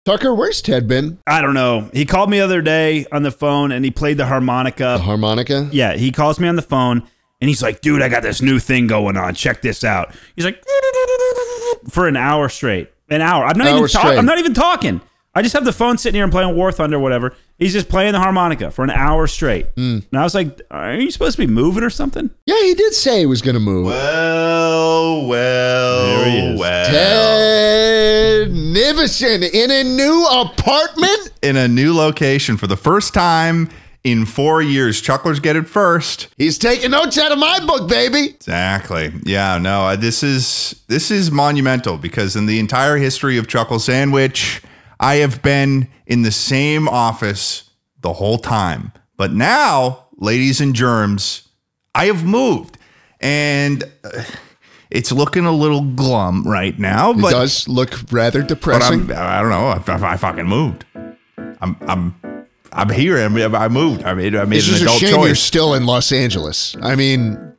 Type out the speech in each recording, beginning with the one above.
Tucker, where's Ted been? I don't know. He called me the other day on the phone and he played the harmonica. The harmonica? Yeah, he calls me on the phone and he's like, dude, I got this new thing going on. Check this out. He's like, for an hour straight. An hour. I'm not even talking. I just have the phone sitting here and playing War Thunder or whatever. He's just playing the harmonica for an hour straight. And I was like, are you supposed to be moving or something? Yeah, he did say he was going to move. Well. There he is. Ted Nivison in a new apartment? In a new location for the first time in 4 years. Chucklers get it first. He's taking notes out of my book, baby. Exactly. Yeah, no, this is monumental because in the entire history of Chuckle Sandwich, I have been in the same office the whole time. But now, ladies and germs, I have moved. And it's looking a little glum right now. But it does look rather depressing. But I don't know. I fucking moved. I'm here. I moved. I made an it's just adult a shame choice. You're still in Los Angeles. I mean,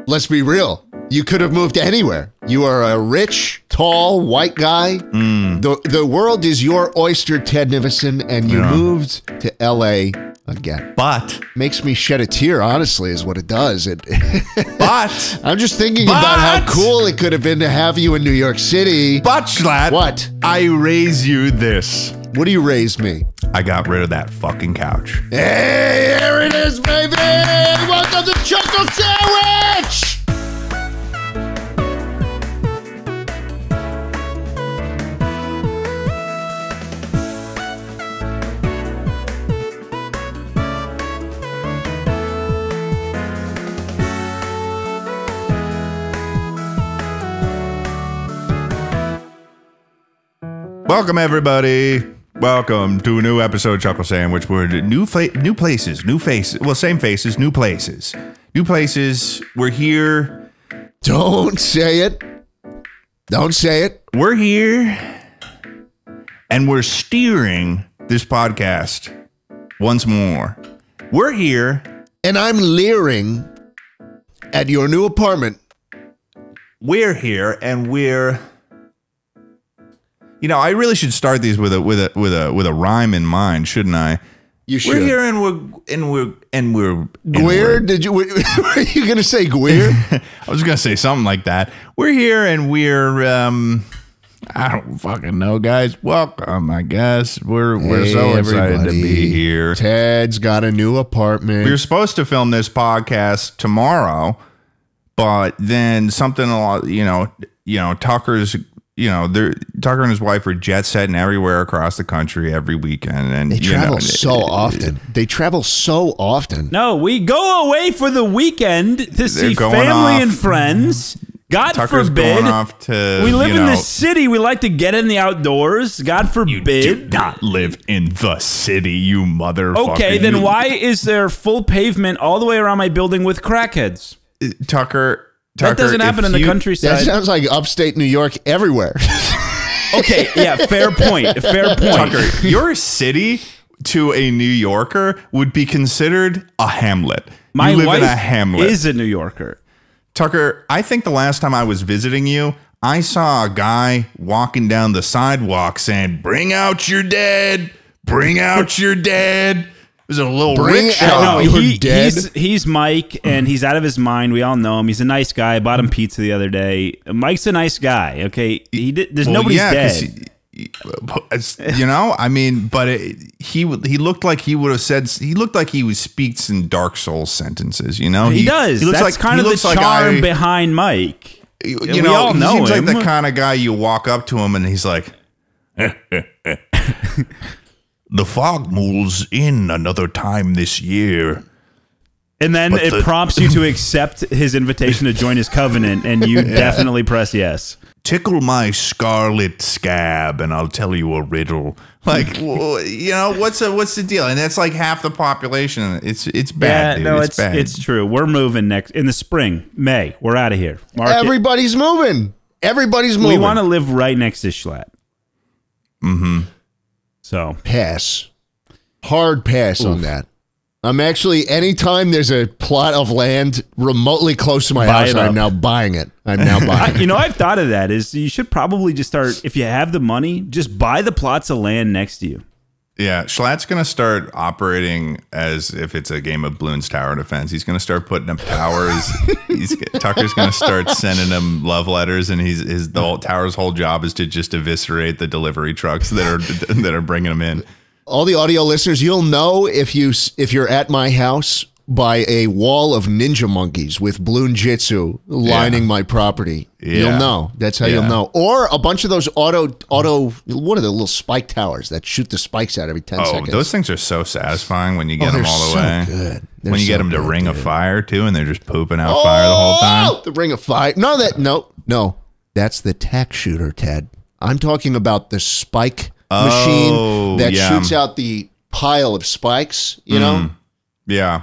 let's be real. You could have moved anywhere. You are a rich, tall, white guy. The world is your oyster, Ted Nivison, and you moved to L.A. again. But makes me shed a tear, honestly, is what it does. But I'm just thinking about how cool it could have been to have you in New York City. But Schlatt, what? I raise you this. What do you raise me? I got rid of that fucking couch. Hey, here it is, baby! Welcome to Chuckle Sandwich! Welcome, everybody. Welcome to a new episode of Chuckle Sandwich. We're new places, new faces. Well, same faces, new places. New places. We're here. Don't say it. Don't say it. We're here. And we're steering this podcast once more. We're here. And I'm leering at your new apartment. We're here, and we're... You know, I really should start these with a rhyme in mind, shouldn't I? You should. We're here and we're Guer? Did you? Were you gonna say Guer? I was gonna say something like that. We're here and we're I don't fucking know, guys. Welcome, I guess. We're so excited to be here. Ted's got a new apartment. We were supposed to film this podcast tomorrow, but then something, Tucker's. Tucker and his wife are jet setting everywhere across the country every weekend, and they travel so often. They travel so often. No, we go away for the weekend to see family and friends. God Tucker's forbid. Going off to, we live in the city. We like to get in the outdoors. God forbid. You do not live in the city, you motherfucker. Okay, then why is there full pavement all the way around my building with crackheads? Tucker, that doesn't happen in the countryside. That sounds like upstate New York everywhere. Okay, yeah, fair point. Fair point. Tucker, your city to a New Yorker would be considered a hamlet. My wife in a hamlet. Is a New Yorker. Tucker, I think the last time I was visiting you, I saw a guy walking down the sidewalk saying, "Bring out your dead. Bring out your dead." It was a little rickshaw. No, he's Mike, and he's out of his mind. We all know him. He's a nice guy. I bought him pizza the other day. Mike's a nice guy. Okay, there's nobody's dead. I mean, but he looked like he would have said. He looked like he speaks in Dark Souls sentences. You know, he does. He looks That's kind of the charm behind Mike. We all know he seems him. Like the kind of guy you walk up to him and he's like. The fog moves in another time this year. And then it prompts you to accept his invitation to join his covenant, and you definitely press yes. Tickle my scarlet scab, and I'll tell you a riddle. Like, what's the deal? And that's like half the population. It's bad, dude. It's bad. It's true. We're moving in the spring, May. We're out of here. Everybody's moving. Everybody's moving. We want to live right next to Schlatt. Mm-hmm. So pass. Hard pass on that. I'm actually, anytime there's a plot of land remotely close to my house, I'm now buying it. You know, I've thought of that. Is you should probably just start, if you have the money, just buy the plots of land next to you. Yeah, Schlatt's going to start operating as if it's a game of Bloons Tower Defense. He's going to start putting up towers. Tucker's going to start sending him love letters, and Tower's whole job is to just eviscerate the delivery trucks that are bringing them in. All the audio listeners, you'll know if you're at my house by a wall of ninja monkeys with Bloon Jitsu lining my property. Yeah. You'll know. That's how you'll know. Or a bunch of those auto, what are the little spike towers that shoot the spikes out every 10 seconds? Those things are so satisfying when you get them all the way. Good. When you get them to ring of fire too, and they're just pooping out fire the whole time. The ring of fire. No. That's the tack shooter, Ted. I'm talking about the spike machine that shoots out the pile of spikes, you know? Yeah.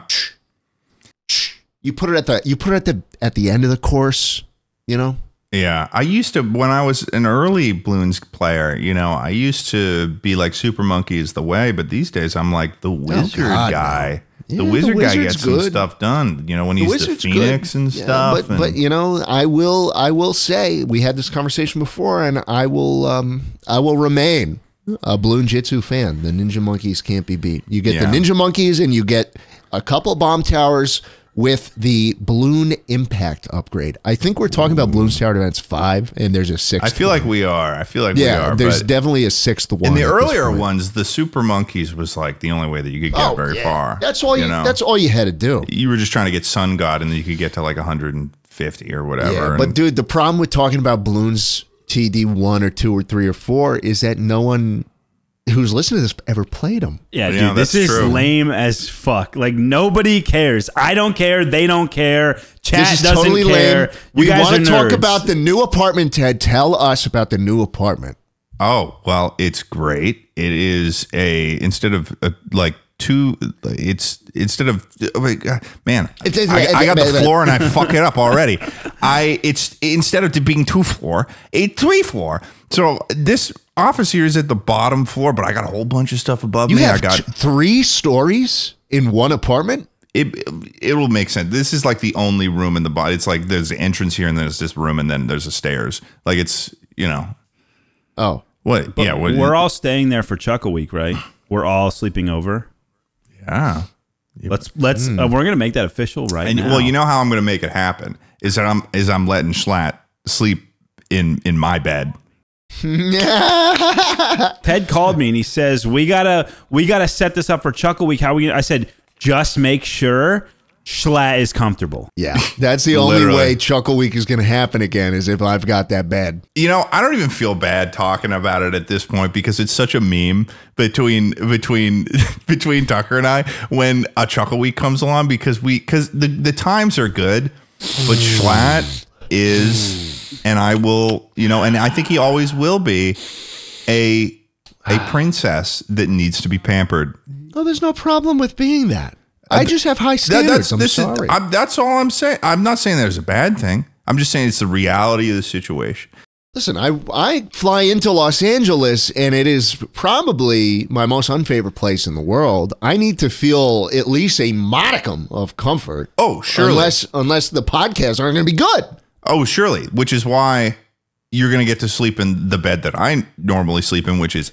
You put it at the end of the course, you know? Yeah. I used to, when I was an early Bloons player, you know, I used to be like Super Monkey is the way, but these days I'm like the wizard guy. Yeah, the wizard guy gets some stuff done, you know, when he's the Phoenix and stuff. But you know, I will say, we had this conversation before, and I will remain a Bloon Jitsu fan. The Ninja Monkeys can't be beat. You get the Ninja Monkeys, and you get a couple bomb towers with the Bloon Impact upgrade. I think we're talking about Bloons Tower Defense 5, and there's a 6th. I feel like we are. we are. There's definitely a 6th one. In the earlier ones, the Super Monkeys was like the only way that you could get very far. That's all that's all you had to do. You were just trying to get Sun God, and then you could get to like 150 or whatever. Yeah, but dude, the problem with talking about Bloons TD 1 or 2 or 3 or 4 is that no one who's listening to this ever played them. Yeah, dude, this is lame as fuck. Like, nobody cares. I don't care. They don't care. Chat doesn't totally care. Lame. We want to talk about the new apartment, Ted. Tell us about the new apartment. Oh, well, it's great. It is instead of man, I got the floor and I fuck it up already. It's instead of being 2 floor, a 3 floor. So this office here is at the bottom floor, but I got a whole bunch of stuff above me. I got 3 stories in one apartment. It will make sense. This is like the only room in the bottom. It's like there's the entrance here, and there's this room, and then there's the stairs. Like, it's, you know. Oh, what? But we're all staying there for Chuckle Week, right? We're all sleeping over. Yeah. Let's we're gonna make that official right now. Well, you know how I'm gonna make it happen is that I'm letting Schlatt sleep in my bed. Ted called me and he says we gotta set this up for Chuckle Week. I said, just make sure Schlatt is comfortable. Yeah, that's the only way Chuckle Week is going to happen again, is if I've got that bed. You know, I don't even feel bad talking about it at this point because it's such a meme between Tucker and I when a Chuckle Week comes along, because the times are good, but Schlatt is, and I will, you know, and I think he always will be a princess that needs to be pampered. Oh, there's no problem with being that. I just have high standards. I'm sorry. That's all I'm saying. I'm not saying there's a bad thing. I'm just saying it's the reality of the situation. Listen, I fly into Los Angeles, and it is probably my most unfavorite place in the world. I need to feel at least a modicum of comfort. Oh, surely. Unless the podcasts aren't going to be good. Oh, surely. Which is why you're going to get to sleep in the bed that I normally sleep in, which is,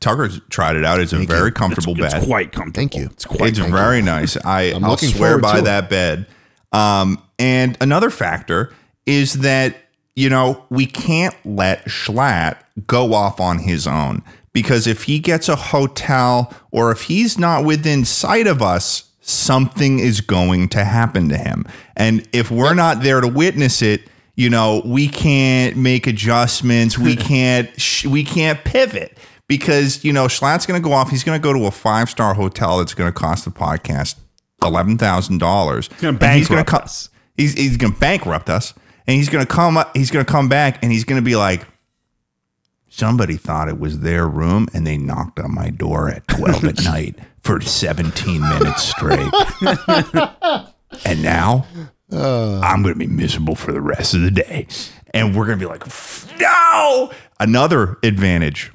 Tucker's tried it out. It's a very comfortable bed. It's quite comfortable. Thank you. It's very nice. I'll swear by that bed. And another factor is that, you know, we can't let Schlatt go off on his own, because if he gets a hotel or if he's not within sight of us, something is going to happen to him. And if we're not there to witness it, you know, we can't make adjustments. We can't pivot, because, you know, Schlatt's going to go off. He's going to go to a 5-star hotel that's going to cost the podcast $11,000. He's going to bankrupt us. He's going to bankrupt us, and he's going to come up. He's going to come back, and he's going to be like, somebody thought it was their room, and they knocked on my door at 12 at night for 17 minutes straight, and now I'm going to be miserable for the rest of the day. And we're going to be like, no. Another advantage,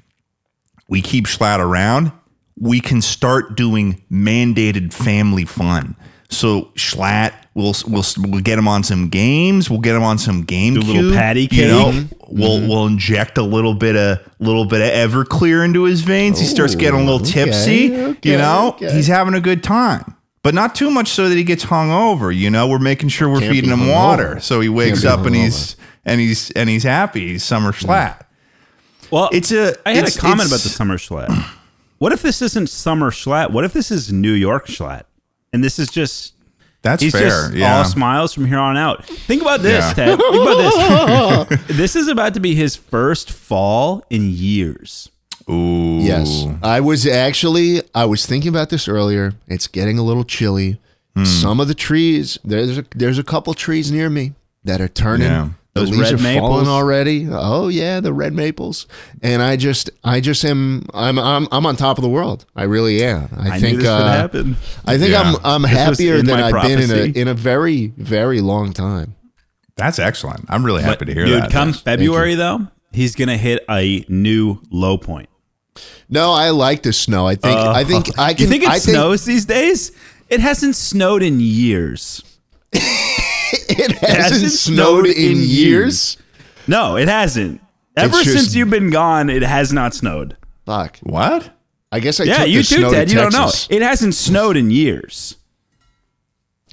we keep Schlatt around. we can start doing mandated family fun. So Schlatt, we'll get him on some games. We'll get him on some GameCube. Do a little patty cake. You know, we'll inject a little bit of Everclear into his veins. He starts getting a little tipsy. He's having a good time. But not too much so that he gets hung over. You know, we're making sure we're feeding him water, so he wakes up and he's happy. He's Summer Schlatt. Well, I had a comment about the Summer Schlatt. What if this isn't Summer Schlatt? What if this is New York Schlatt? And this is just he's fair. Just all smiles from here on out. Think about this, Ted. Think about this. This is about to be his first fall in years. Ooh. Yes. I was thinking about this earlier. It's getting a little chilly. Some of the trees, there's a couple trees near me that are turning. Yeah. The Those leaves red are maples falling already. Oh yeah, the red maples. And I'm on top of the world. I really am. I think knew this would happen. I think I'm happier than I've prophecy. been in a very, very long time. That's excellent. I'm really happy to hear that. Dude, come February though, he's gonna hit a new low point. No, I like the snow. I think I can. You think it snows these days? It hasn't snowed in years. It hasn't snowed in years? No, it hasn't. Ever since you've been gone, it has not snowed. Fuck. What? I guess yeah, took you the too, snow Ted. to You don't know. Texas. It hasn't snowed in years.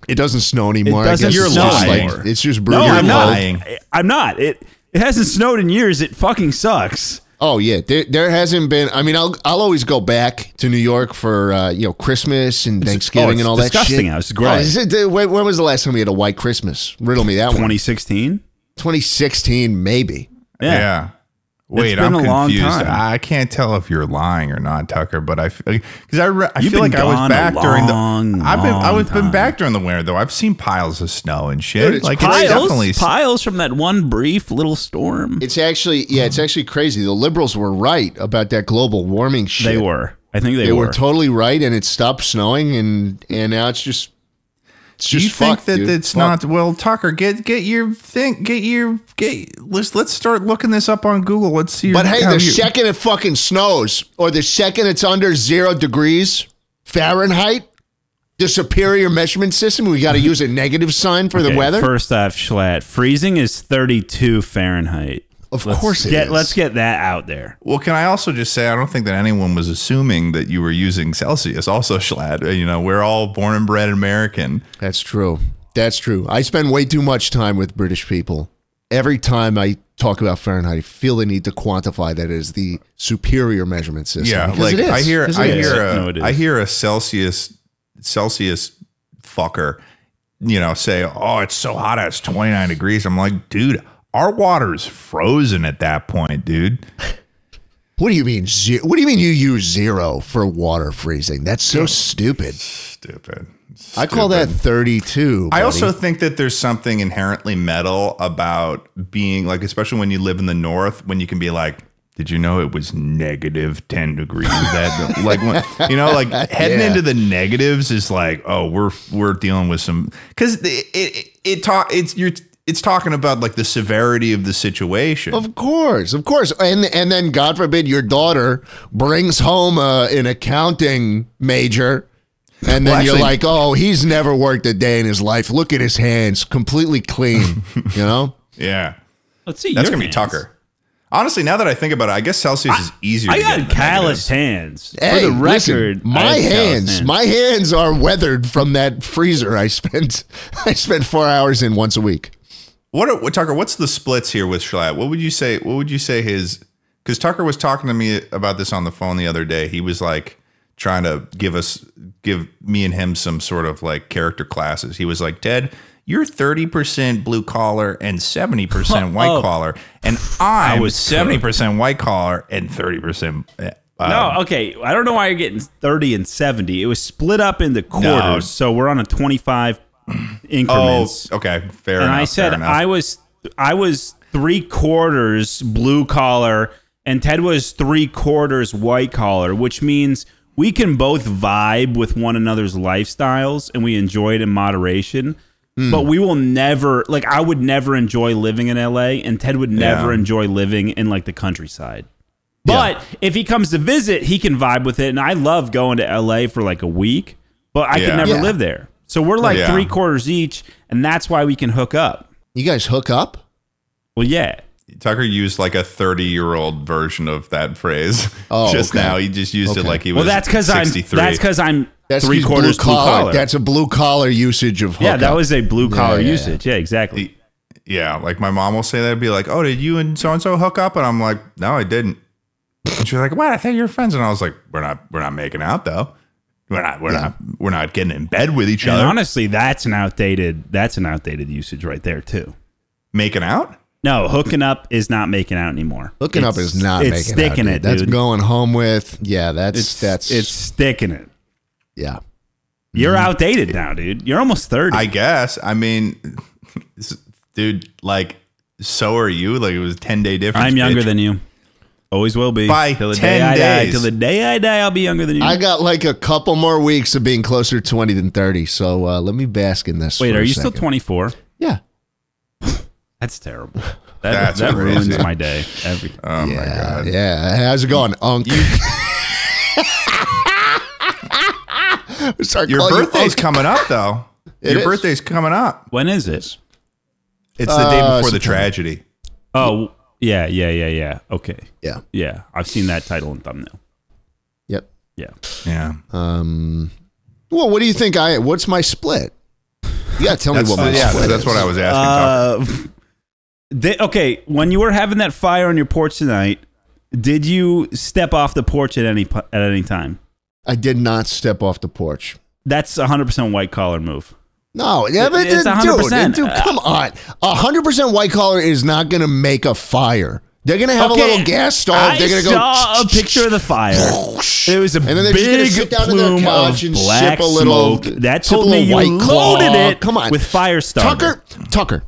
It doesn't snow anymore. It doesn't I guess you're it's just lying. like it's just No, brutal. I'm not. lying. I'm not. It hasn't snowed in years. It fucking sucks. Oh yeah, there hasn't been. I mean, I'll always go back to New York for Christmas and Thanksgiving and all that shit. Disgusting out. It's great. When was the last time we had a white Christmas? Riddle me that one. 2016. 2016, maybe. Yeah. Wait, I'm confused. I can't tell if you're lying or not, Tucker. But I feel like I was back during the. I've been back during the winter though. I've seen piles of snow and shit. Dude, like piles, it's definitely piles from that one brief little storm. It's actually crazy. The liberals were right about that global warming shit. They were. I think they were totally right, and it stopped snowing, and now it's just. Do you think that it's not? Well, Tucker, get your thing. Let's start looking this up on Google. Let's see. But hey, the second it fucking snows, or the second it's under 0 degrees Fahrenheit, the superior measurement system, we got to use a negative sign for the weather. First off, Schlatt, freezing is 32 Fahrenheit. Of course it is. Let's get that out there. Well, can I also just say, I don't think that anyone was assuming that you were using Celsius. Also, Schlatt, we're all born and bred American. That's true. That's true. I spend way too much time with British people. Every time I talk about Fahrenheit, I feel the need to quantify that as the superior measurement system. Yeah, like I hear a Celsius fucker, say, "Oh, it's so hot, it's 29 degrees." I'm like, dude. Our water's frozen at that point, dude. What do you mean? What do you mean you use 0 for water freezing? That's so stupid. Stupid. I call that 32. Buddy. I also think that there's something inherently metal about being like, especially when you live in the North, when you can be like, did you know it was negative 10 degrees? That like, heading into the negatives is like, oh, we're dealing with some, because it's talking about like the severity of the situation. Of course. And then God forbid your daughter brings home an accounting major and then you're like, "Oh, he's never worked a day in his life. Look at his hands, completely clean." Yeah. Let's see. That's going to be Tucker. Honestly, now that I think about it, I guess Celsius is easier to get. I got calloused hands. Hey, for the record, listen, my hands are weathered from that freezer I spent 4 hours in once a week. What Tucker? What's the splits here with Schlatt? What would you say his? Because Tucker was talking to me about this on the phone the other day. He was like trying to give me and him some sort of like character classes. He was like, Ted, you're 30% blue collar and 70% white collar, and I was 70% white collar and 30%. No, okay. I don't know why you're getting 30 and 70. It was split up into quarters, so we're on a 25 increments. Oh, okay, fair and enough. I said I was 3/4 blue collar, and Ted was 3/4 white collar, which means we can both vibe with one another's lifestyles and we enjoy it in moderation. But we will never, like, I would never enjoy living in LA, and Ted would never enjoy living in like the countryside. But if he comes to visit, he can vibe with it. And I love going to LA for like a week, but I could never live there. So we're like 3/4 each, and that's why we can hook up. You guys hook up? Well, yeah. Tucker used like a 30-year-old version of that phrase just now. He just used it like he was. Well, that's because I'm that's 3/4 blue collar. That's a blue collar usage of hookup. Yeah, that was a blue collar usage. Yeah, exactly. Yeah, like my mom will say that, be like, "Oh, did you and so and so hook up?" And I'm like, "No, I didn't." And she's like, "What? I thought you were friends." And I was like, "We're not making out though. We're not getting in bed with each other." And honestly, that's an outdated usage right there too. Making out? No, hooking up is not making out anymore. Hooking up is not making out. It's sticking it, dude. That's going home with. Yeah, that's it's sticking it. Yeah. You're outdated now, dude. You're almost 30. I guess. I mean, dude, like, so are you. Like, it was a 10-day difference. I'm younger than you. Always will be. By till the 10 day I die. days. Till the day I die, I'll be younger than you. I got like a couple more weeks of being closer to 20 than 30. So let me bask in this. Wait, are you still 24? Yeah. That's terrible. That ruins my day. Oh, my God. Yeah. How's it going, Unc? Your birthday's coming up, though. Your birthday's coming up. When is it? It's the day before the tragedy. Oh, yeah. Okay. Yeah. Yeah. I've seen that title and thumbnail. Yep. Yeah. Yeah. Well, what do you think? What's my split? You gotta tell me what my split is. That's what I was asking. Okay, when you were having that fire on your porch tonight, did you step off the porch at any time? I did not step off the porch. That's 100% white collar move. No, yeah, but it's 100%. Dude, come on. 100% white collar is not going to make a fire. They're going to have a little gas stove. They're going to go. I saw a picture of the fire. It was a and then they're just gonna sit down on their couch and black sip a little. Smoke. That told me you loaded it. Come on, with fire starter. Tucker.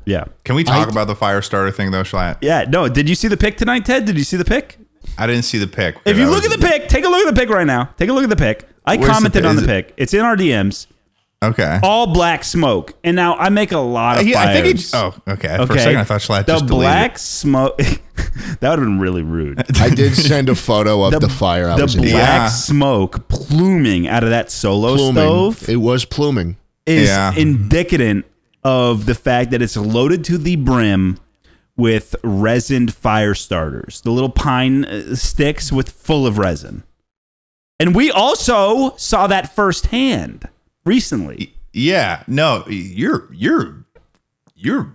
Yeah. Can we talk about the fire starter thing though, Schlatt? Yeah. No. Did you see the pic tonight, Ted? Did you see the pic? I didn't see the pic. If you look at the pic, take a look at the pic right now. Take a look at the pic. I commented on the pic. It's in our DMs. Okay. All black smoke. And now I make a lot of fires. I think okay. For a second, I thought Schlatt just deleted the black smoke. That would have been really rude. I did send a photo of the fire. The black smoke pluming out of that solo stove. It was pluming. Is indicative of the fact that it's loaded to the brim with resined fire starters. The little pine sticks with full of resin. And we also saw that firsthand recently. Yeah, no, you're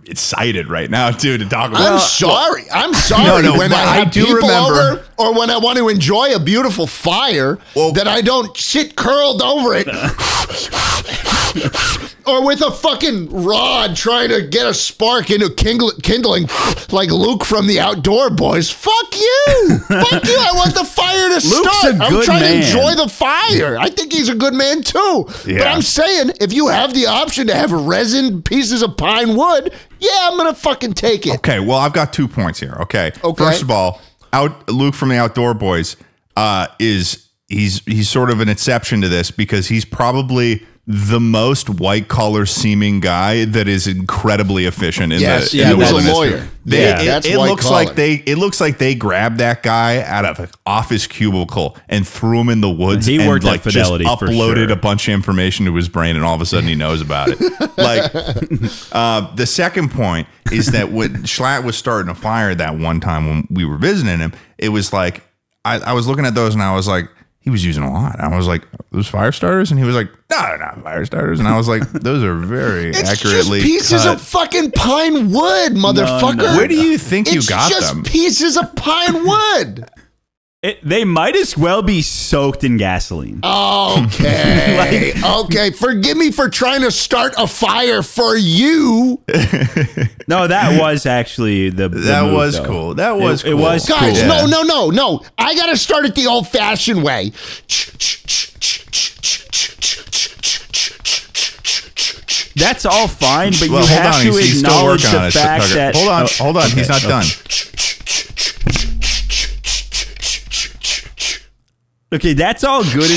excited right now, too, to talk about. I'm sorry. No, when I have do people remember over, or when I want to enjoy a beautiful fire, that I don't sit curled over it, or with a fucking rod trying to get a spark into kindling, like Luke from the Outdoor Boys. Fuck you! Fuck you! I want the fire to start. I'm trying to enjoy the fire. I think he's a good man too. Yeah. But I'm saying, if you have the option to have resin pieces of pine wood, yeah, I'm gonna fucking take it. Okay, well, I've got 2 points here. Okay. First of all, Luke from the Outdoor Boys he's sort of an exception to this because he's probably the most white collar seeming guy that is incredibly efficient in the he was wilderness. A lawyer. It looks like they grabbed that guy out of an office cubicle and threw him in the woods. He worked like at Fidelity just uploaded sure. a bunch of information to his brain, and all of a sudden he knows about it. Like the second point is that when Schlatt was starting a fire that one time when we were visiting him, it was like I was looking at those and I was like, he was using a lot. I was like, those fire starters? And he was like, no, they're not fire starters. And I was like, those are very accurately just pieces cut. of fucking pine wood, motherfucker. No. Where do you think you got them? It's just pieces of pine wood. They might as well be soaked in gasoline. Okay. Okay. Forgive me for trying to start a fire for you. No, that was actually the that move, was though. cool. That was cool. It was Guys, cool. no. I got to start it the old-fashioned way. That's all fine, but you have to acknowledge the fact that... Hold on. He's not done. Okay, that's all good.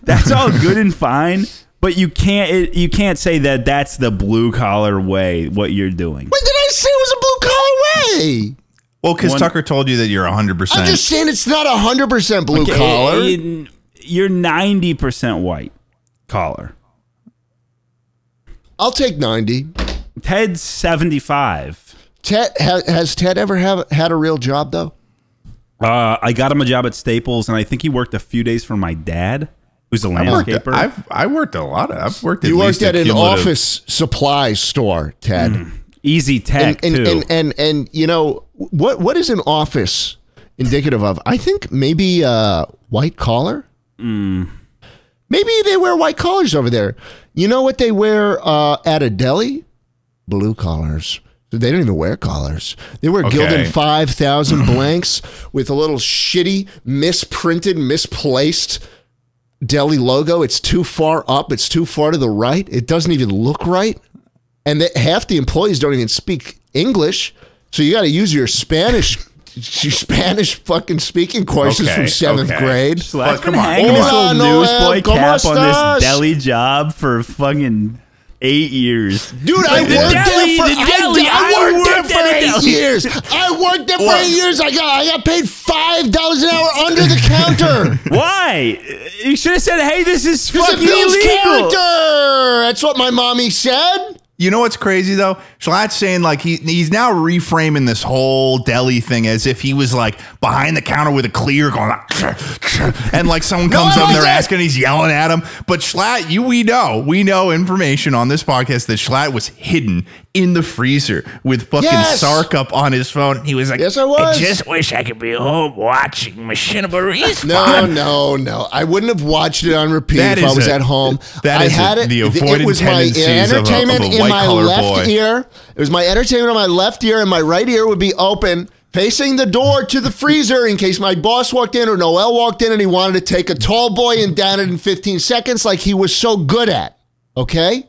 That's all good and fine, but you can't say that that's the blue collar way. What you're doing? When did I say it was a blue collar Hey. Well, because Tucker told you that you're 100%. I'm just saying it's not 100% blue collar. You're 90% white collar. I'll take 90. Ted's 75. Ted has Ted ever had a real job though? I got him a job at Staples, and I think he worked a few days for my dad, who's a landscaper. I worked a lot of. I've worked. You worked at an office supply store, Ted. Easy Tech too. And you know what is an office indicative of? I think maybe white collar. Maybe they wear white collars over there. You know what they wear at a deli? Blue collars. They don't even wear collars. They wear Gildan 5000 blanks with a little shitty, misprinted, misplaced deli logo. It's too far up. It's too far to the right. It doesn't even look right. And half the employees don't even speak English. So you got to use your Spanish fucking speaking courses from 7th grade. I've been hanging this little newsboy cap on this deli job for fucking 8 years. Dude, I worked there for 8 years. I worked there for 8 years. I got paid $5 an hour under the counter. Why? You should have said, hey, this is fucking illegal. Character. That's what my mommy said. You know what's crazy though? Schlatt's saying like he's now reframing this whole deli thing as if he was like behind the counter with a clear going like, and like someone comes up and they're asking, he's yelling at him. But Schlatt, we know information on this podcast that Schlatt was hidden in the freezer with fucking Sark up on his phone. He was like, yes, I was. I just wish I could be home watching Machinima Respawn. No. I wouldn't have watched it on repeat if I was at home. That is the avoidant was my entertainment of a in my left ear. It was my entertainment on my left ear, and my right ear would be open, facing the door to the freezer in case my boss walked in or Noel walked in and he wanted to take a tall boy and down it in 15 seconds like he was so good at. Okay?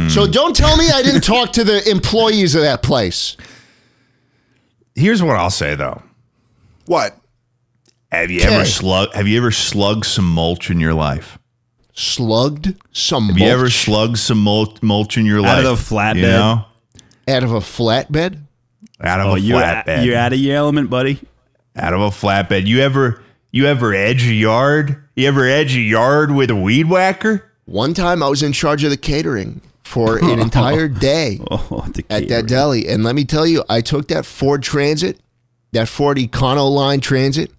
So don't tell me I didn't talk to the employees of that place. Here's what I'll say though. What? Have you ever slugged some mulch in your life? Slugged some mulch? Have you ever slugged some mulch in your life? Out of a flatbed? You know? Out of a flatbed? Out of a flatbed. You're out of your element, buddy. Out of a flatbed. You ever edge a yard? You ever edge a yard with a weed whacker? One time I was in charge of the catering for an entire day at that deli. And let me tell you, I took that Ford Transit, that Ford Econoline Transit,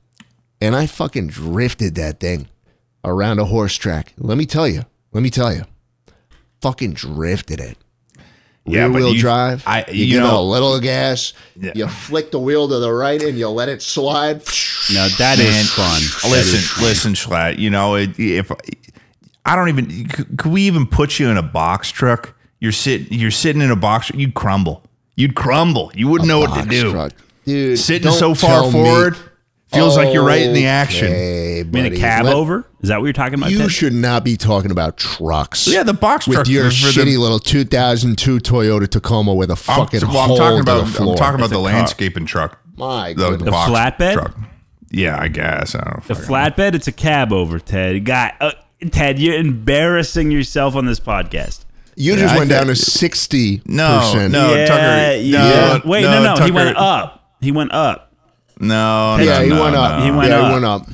and I fucking drifted that thing around a horse track. Let me tell you. Fucking drifted it. Rear wheel drive. You give it a little gas. Yeah. You flick the wheel to the right and you let it slide. No, that is fun. Listen, Schlatt. You know, if I don't even, could we even put you in a box truck? You're sitting in a box. You'd crumble. You wouldn't know what to do. Truck. Dude, sitting so far forward. Feels like you're right in the action. You mean a cab over? Is that what you're talking about? You should not be talking about trucks. Yeah, the box truck. With your shitty little 2002 Toyota Tacoma with a fucking hole I'm to the floor. I'm talking about the landscaping truck. My goodness. The flatbed? Truck. Yeah, I guess. I don't know. The flatbed, it's a cab over, Ted. Ted, you're embarrassing yourself on this podcast. You just went down to 60%. No, Tucker. No, wait, no. Tucker, he went up. No, he went up. He went up.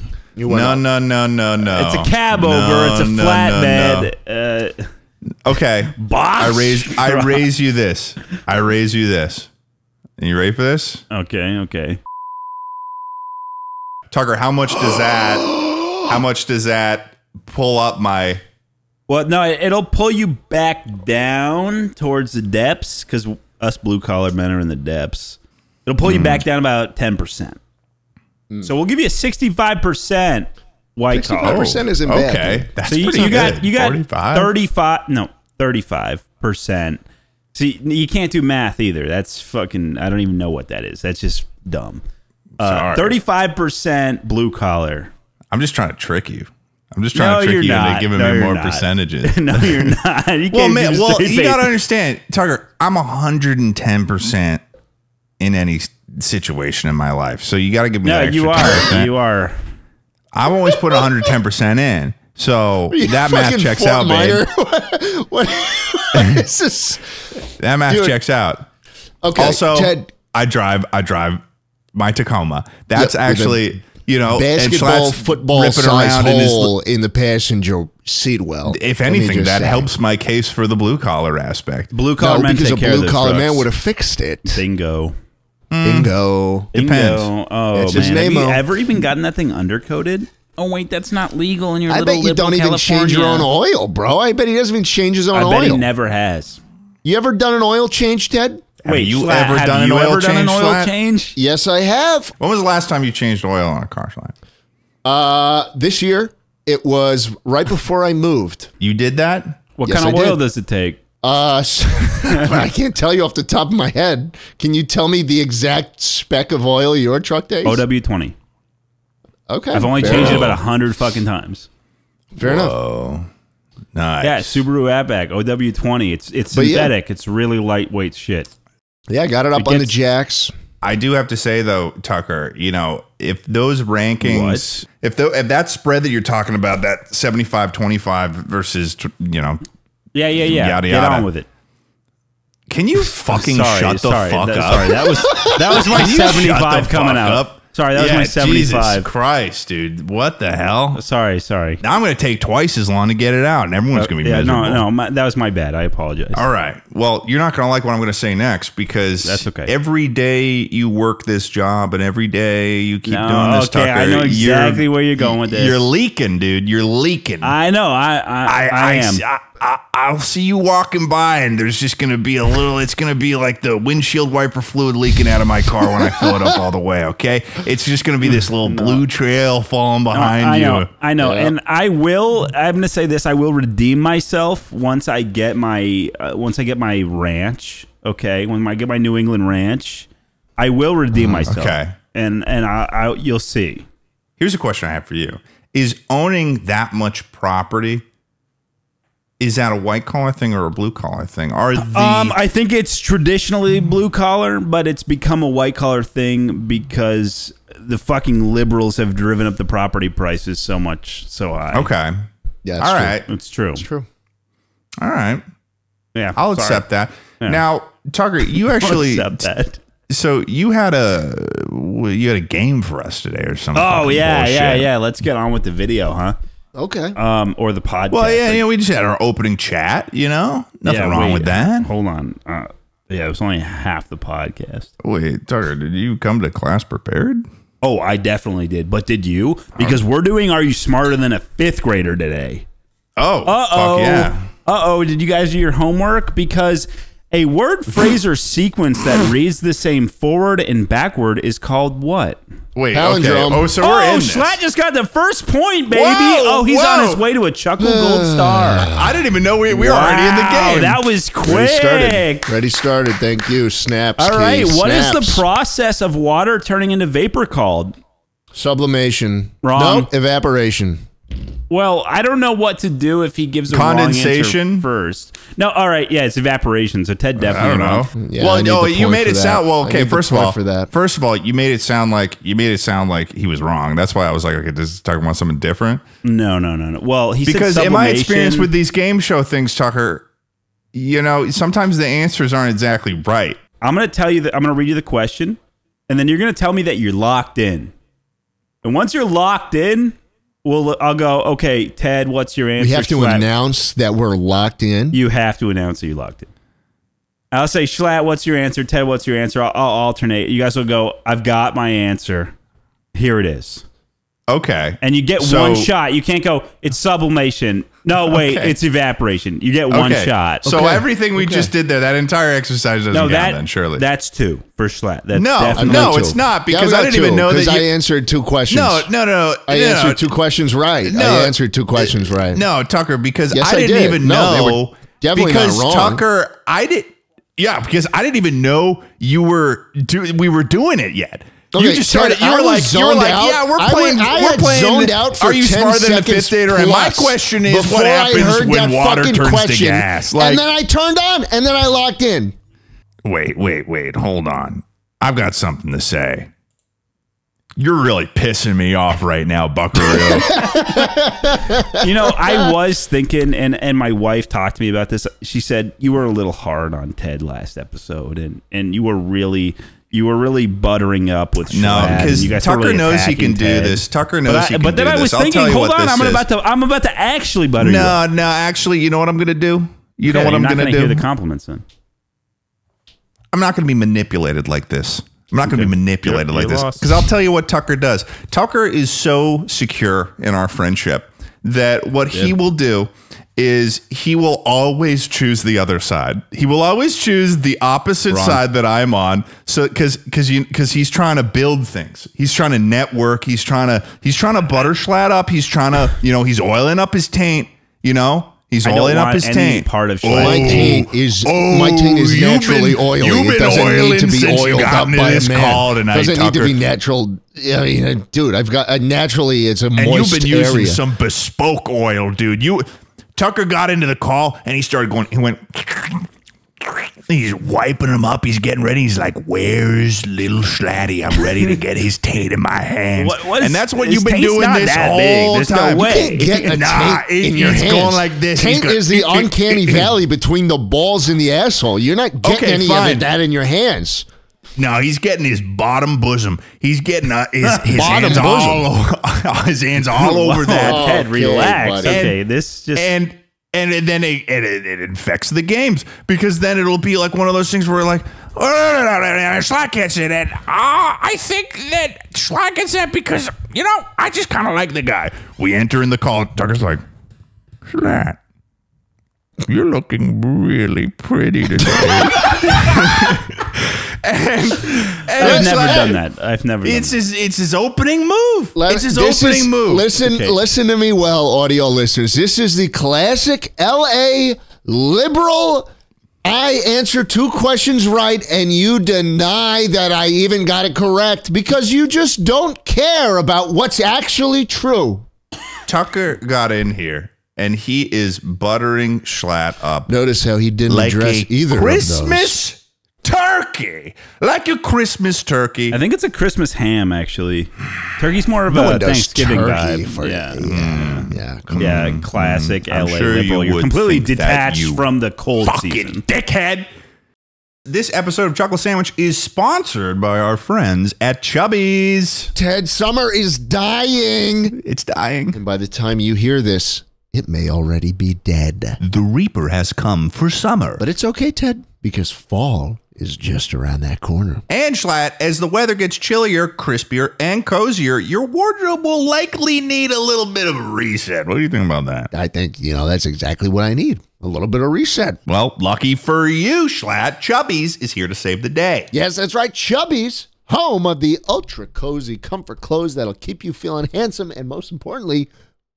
No. It's a cab over. It's a flatbed. Okay. Box. I raise you this. And you ready for this? Okay. Tucker, how much does that pull up my... Well, no, it'll pull you back down towards the depths because us blue-collar men are in the depths. It'll pull you back down about 10%. So we'll give you a 65% white collar. 65% isn't bad. Okay. That's so you got 35%. See, you can't do math either. That's fucking, I don't even know what that is. That's just dumb. 35% blue collar. I'm just trying to trick you. I'm just trying to trick you into giving me more percentages. No, you're not. You got to understand, Tucker, I'm 110% in any situation in my life. So you got to give me that extra 10%. You are. I've always put 110% in. So that math checks out, babe. What is this? That math checks out. Okay, also, Ted, I drive my Tacoma. That's actually, basketball, football size hole in the passenger seat well. If anything, that helps my case for the blue collar aspect. Blue collar men take care of those blue collar trucks. man would have fixed it. Bingo. Bingo. Depends. Oh, That's man. his Have name-o. you ever even gotten that thing undercoated? Oh, wait, that's not legal in your I little bet you don't even change your own oil, bro. I bet he doesn't even change his own oil. I bet he never has. You ever done an oil change, Ted? Wait, you Schlatt, ever done an oil change, Schlatt? change? Yes, I have. When was the last time you changed oil on a car, Schlatt? This year, it was right before I moved. You did that? What Yes, kind of I oil did. does it take? I can't tell you off the top of my head. Can you tell me the exact spec of oil your truck takes? OW20. Okay. I've only fair changed it enough. about 100 fucking times. Fair enough. Oh, nice. Yeah, Subaru Outback, OW20. It's But yeah. synthetic. It's really lightweight shit. Yeah, I got it up on the jacks. I do have to say though, Tucker, if those rankings, if that spread that you're talking about, that 75-25 versus, Yeah. Yada, Get yada. on with it. Can you fucking shut the fuck up? Sorry, that was my Can you shut 75 the coming fuck out. up? Sorry, that was my 75. Jesus Christ, dude. What the hell? Sorry. Now I'm going to take twice as long to get it out, and everyone's going to be miserable. That was my bad. I apologize. All right. Well, you're not going to like what I'm going to say next because That's okay. Every day you work this job and every day you keep doing this, okay, Tucker. I know exactly where you're going with this. You're leaking, dude. You're leaking. I know. I am. I'll see you walking by, and there's just going to be it's going to be like the windshield wiper fluid leaking out of my car when I fill it up all the way, okay? It's just going to be this little blue trail falling behind you. I know. Yeah. And I'm going to say this. I will redeem myself once I get my ranch, okay? When I get my New England ranch, I will redeem myself. Okay. And you'll see. Here's a question I have for you. Is owning that much property, is that a white collar thing or a blue collar thing? I think it's traditionally blue collar, but it's become a white collar thing because the fucking liberals have driven up the property prices so high. Okay. Yeah, All right. It's true. It's true. All right. Yeah. I'll sorry. accept that. Yeah. Now, Tucker, you I'll actually accept that. So you had a game for us today or something. Oh yeah. Let's get on with the video, huh? Okay. Or the podcast. Well, yeah, we just had our opening chat. Nothing wrong with that. Hold on. Yeah, it was only half the podcast. Wait, Tucker, did you come to class prepared? Oh, I definitely did. But did you? Because we're doing Are You Smarter Than a Fifth Grader today. Oh, fuck yeah. Did you guys do your homework? Because a word phrase or sequence that reads the same forward and backward is called what? Wait, Palindrome. okay. Oh, so we're in this. Schlatt just got the first point, baby. Whoa, he's on whoa. his way to a Chuckle Gold Star. I didn't even know we were already in the game. That was quick. Ready started. Thank you. Snaps. All right, Keane. what is Snaps. the process of water turning into vapor called? Sublimation. Wrong. No, evaporation. Well, I don't know what to do if he gives a Condensation? wrong answer first. No, all right, yeah, it's evaporation. So Ted I definitely don't know. wrong. Yeah, I well, need no, the you point made for it that. sound well. I Okay, need the first of point all, for that. you made it sound like he was wrong. That's why I was like, okay, this is talking about something different. No. Well, he Because said in my sublimation. experience with these game show things, Tucker, sometimes the answers aren't exactly right. I'm going to tell you that I'm going to read you the question, and then you're going to tell me that you're locked in. And once you're locked in, I'll go, okay, Ted, what's your answer? We have to Schlatt? announce that we're locked in. You have to announce that you're locked in. I'll say, Schlatt, what's your answer? Ted, what's your answer? I'll alternate. You guys will go, I've got my answer. Here it is. Okay. And you get one shot. You can't go, it's sublimation. No, wait, it's evaporation. You get one shot. So everything we just did there, that entire exercise doesn't count then, surely. That's two for Schlatt. That's No, definitely no, two. it's not, Yeah, because I didn't even know that I you... answered two questions. No. I answered two questions right. I answered two questions right. No, Tucker, because Yes, I didn't did. even No, they were know. definitely because not wrong. Tucker, because I didn't even know we were doing it yet. Okay, You just started. Ted, You I were was like, zoned out. yeah, we're I playing. had zoned out for Are you 10 smarter than a seconds fifth grader? And my plus question is, before what I happens heard when that water fucking turns question, to gas? and then I turned on, and then I locked in. Wait, hold on. I've got something to say. You're really pissing me off right now, Buckaroo. I was thinking, and my wife talked to me about this. She said, you were a little hard on Ted last episode, and you were really... You were really buttering up with Schlatt. No, because Tucker really knows he can do this. Tucker knows he can do this. But then I was thinking, hold on, I'm about to actually butter you up. No, actually, you know what I'm going to do? You know what I'm going to do? Hear the compliments then. I'm not going to be manipulated like this. I'm not going to be manipulated like this. Because I'll tell you what Tucker does. Tucker is so secure in our friendship that what he will do is he will always choose the other side. He will always choose the opposite side that I'm on. So because he's trying to build things. He's trying to network. He's trying to butter Schlatt up. He's trying to, he's oiling up his taint, He's oiling up his taint. Part of Schlatt. My taint is naturally oily. It doesn't need to be oiled up by a man. It doesn't need to be natural. I mean, dude, I've got naturally it's a moist area. And you've been using some bespoke oil, dude. Tucker got into the call and he started going. He went. He's wiping him up. He's getting ready. He's like, "Where's little Schlatty? I'm ready to get his taint in my hands." And that's what you've been doing this whole time. No way. You can't get a taint in your hands. Going like this. Taint is the uncanny valley between the balls and the asshole. You're not getting any of that in your hands. No, he's getting his bottom bosom. He's getting his bottom hands his hands all over that. Ted, relax. Okay, this just and then it infects the games because then it'll be like one of those things where we're like, oh, no, Schlatt gets it, and I think that Schlatt gets it because I just kind of like the guy. We enter in the call. Tucker's like, Schlatt, you're looking really pretty today. I've never done that. I've never. It's his opening move. It's his opening move. Listen to me well, audio listeners. This is the classic LA liberal. I answer 2 questions right, and you deny that I even got it correct because you just don't care about what's actually true. Tucker got in here. And he is buttering Schlatt up. Notice how he didn't address either of those. Christmas turkey. Like a Christmas turkey. I think it's a Christmas ham, actually. Turkey's more of a Thanksgiving vibe. Classic LA liberal. You're completely detached from the cold season. Dickhead. This episode of Chuckle Sandwich is sponsored by our friends at Chubby's. Ted, summer is dying. It's dying. And by the time you hear this, it may already be dead. The Reaper has come for summer. But it's okay, Ted, because fall is just around that corner. And Schlatt, as the weather gets chillier, crispier, and cozier, your wardrobe will likely need a little bit of a reset. What do you think about that? I think, that's exactly what I need. A little bit of reset. Well, lucky for you, Schlatt, Chubby's is here to save the day. Yes, that's right. Chubby's, home of the ultra cozy comfort clothes that'll keep you feeling handsome and, most importantly,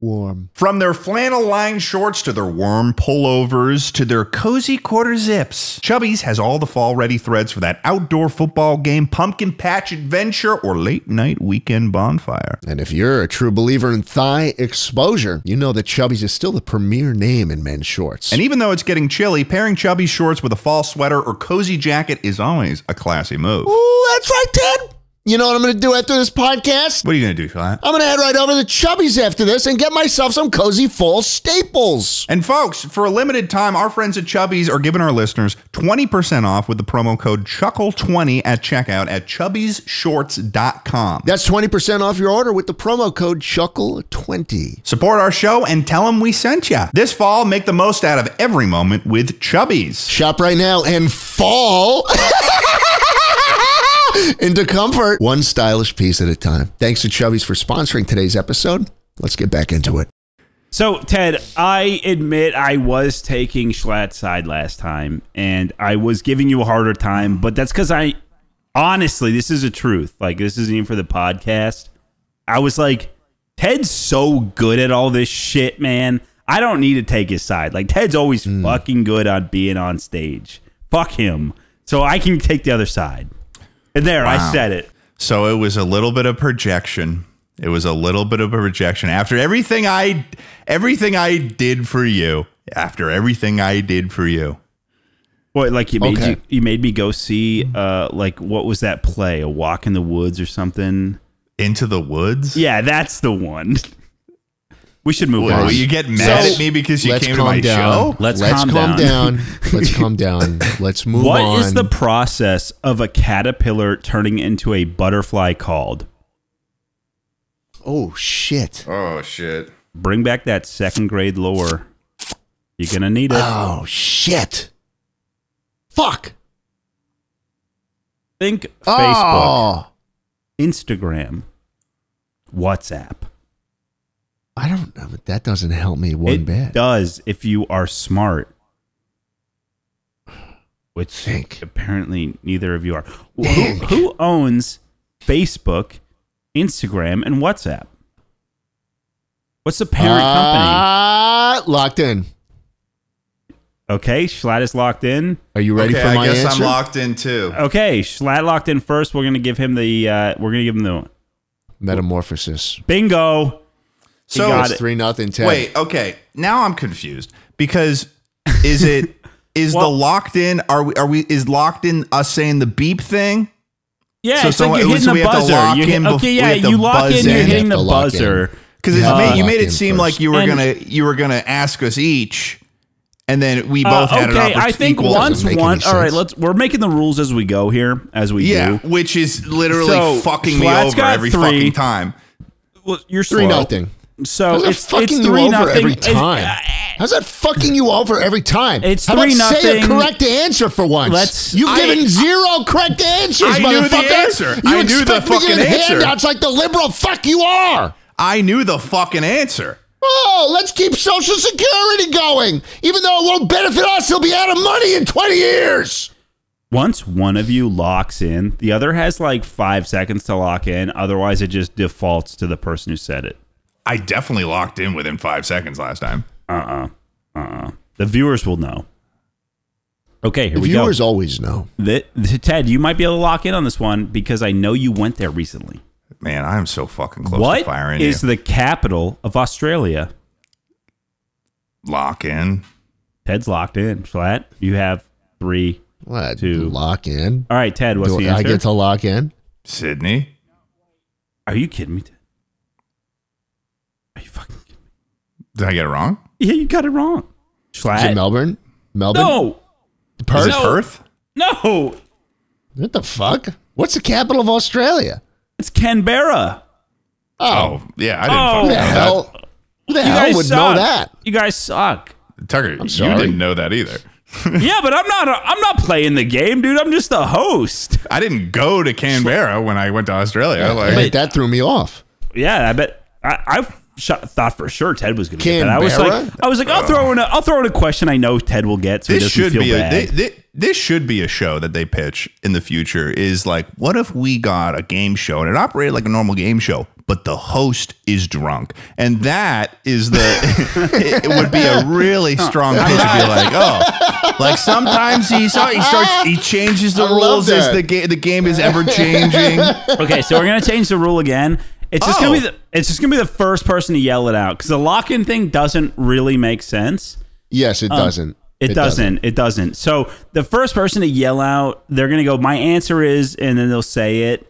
warm. From their flannel lined shorts to their warm pullovers to their cozy quarter zips, Chubby's has all the fall ready threads for that outdoor football game, pumpkin patch adventure, or late night weekend bonfire. And if you're a true believer in thigh exposure, you know that Chubby's is still the premier name in men's shorts. And even though it's getting chilly, pairing Chubby's shorts with a fall sweater or cozy jacket is always a classy move. Ooh, that's right, Ted. You know what I'm going to do after this podcast? What are you going to do, Schlatt? I'm going to head right over to Chubby's after this and get myself some cozy fall staples. And folks, for a limited time, our friends at Chubby's are giving our listeners 20% off with the promo code CHUCKLE20 at checkout at chubbysshorts.com. That's 20% off your order with the promo code CHUCKLE20. Support our show and tell them we sent you. This fall, make the most out of every moment with Chubby's. Shop right now and fall into comfort, one stylish piece at a time. Thanks to Chubby's for sponsoring today's episode. Let's get back into it. So, Ted, I admit I was taking Schlatt's side last time, and I was giving you a harder time, but that's because honestly, this is the truth. Like, this isn't even for the podcast. I was like, Ted's so good at all this shit, man. I don't need to take his side. Like, Ted's always fucking good on being on stage. Fuck him. So I can take the other side. And there, wow. I said it. So it was a little bit of projection. It was a little bit of a projection. After everything I did for you. After everything I did for you. What, like you made me go see like what was that play? A Walk in the Woods or something? Into the Woods? Yeah, that's the one. We should move Well, on. you get mad at me because you came to my show? Let's calm calm down. Let's calm down. Let's move on. What is the process of a caterpillar turning into a butterfly called? Oh, shit. Oh, shit. Bring back that second grade lore. You're going to need it. Oh, shit. Fuck. Think Facebook, Oh. Instagram, WhatsApp. I don't know, but that doesn't help me one bit. It does if you are smart. Which Think. apparently neither of you are. Who owns Facebook, Instagram, and WhatsApp? What's the parent company? Locked in. Okay, Schlatt is locked in. Are you ready for my I guess answer? I'm locked in too. Okay, Schlatt locked in first. We're gonna give him the Metamorphosis. bingo. So got It's it. 3-0 Ted. wait, okay. Now I'm confused because is the Well- locked in? Are we? Is locked in us saying the beep thing? Yeah, So it's like someone- you're hitting so the we have to buzzer. lock You in okay, bef- yeah, we have to you lock buzz in. You're in. hitting You the have to lock in. buzzer. Because Yeah. you made Lock it in seem first. like you were And- gonna ask us each, and then we both had an Okay, opportunity. I think equal. once Doesn't make one. any All right, sense. we're making the rules as we go here, as we Yeah, do. which is literally So, fucking me Schlatt's over got every 3. fucking time. Well, you're 3-0. So How's that it's fucking you 3-0. over every time? How's that fucking you over every time? It's How about say a 3-0. correct answer for once? You've given 0 correct answers, I knew the motherfucker. answer. You I knew the expect me to fucking give answer. handouts like the liberal fuck you are. I knew the fucking answer. Oh, let's keep Social Security going. Even though it won't benefit us, he'll be out of money in 20 years. Once one of you locks in, the other has like 5 seconds to lock in. Otherwise, it just defaults to the person who said it. I definitely locked in within 5 seconds last time. The viewers will know. Okay, here The we go. viewers always know. Ted, you might be able to lock in on this one because I know you went there recently. Man, I'm so fucking close to What firing is you. the capital of Australia? Lock in. Ted's locked in. Schlatt, you have 3. What? 2. Lock in? All right, Ted, what's Do the I answer? get to lock in? Sydney. Are you kidding me, Ted? Are you fucking kidding me? Did I get it wrong? Yeah, you got it wrong. Is it Schlatt? Melbourne? Melbourne? No. Perth? Is it Perth? No. What the fuck? What's the capital of Australia? It's Canberra. Oh, yeah. I didn't Oh. fucking Who the know hell? Who the You hell guys would suck. know that? You guys suck. that. Tucker, you sorry. didn't know that either. Yeah, but I'm not playing the game, dude. I'm just the host. I didn't go to Canberra when I went to Australia. Like, That threw me off. Yeah, I bet. I thought for sure Ted was going to get that. Canberra? I was like, I'll throw in a question I know Ted will get, so he this doesn't should feel be bad. this should be a show that they pitch in the future. Is like, what if we got a game show and it operated like a normal game show, but the host is drunk, and that is it would be a really strong pitch to be like, oh, like sometimes he changes the I love rules as that. the game is ever changing. Okay, so we're gonna change the rule again. It's just gonna be the first person to yell it out because the lock-in thing doesn't really make sense. Yes, it doesn't. It doesn't. So the first person to yell out, they're gonna go, "My answer is," and then they'll say it.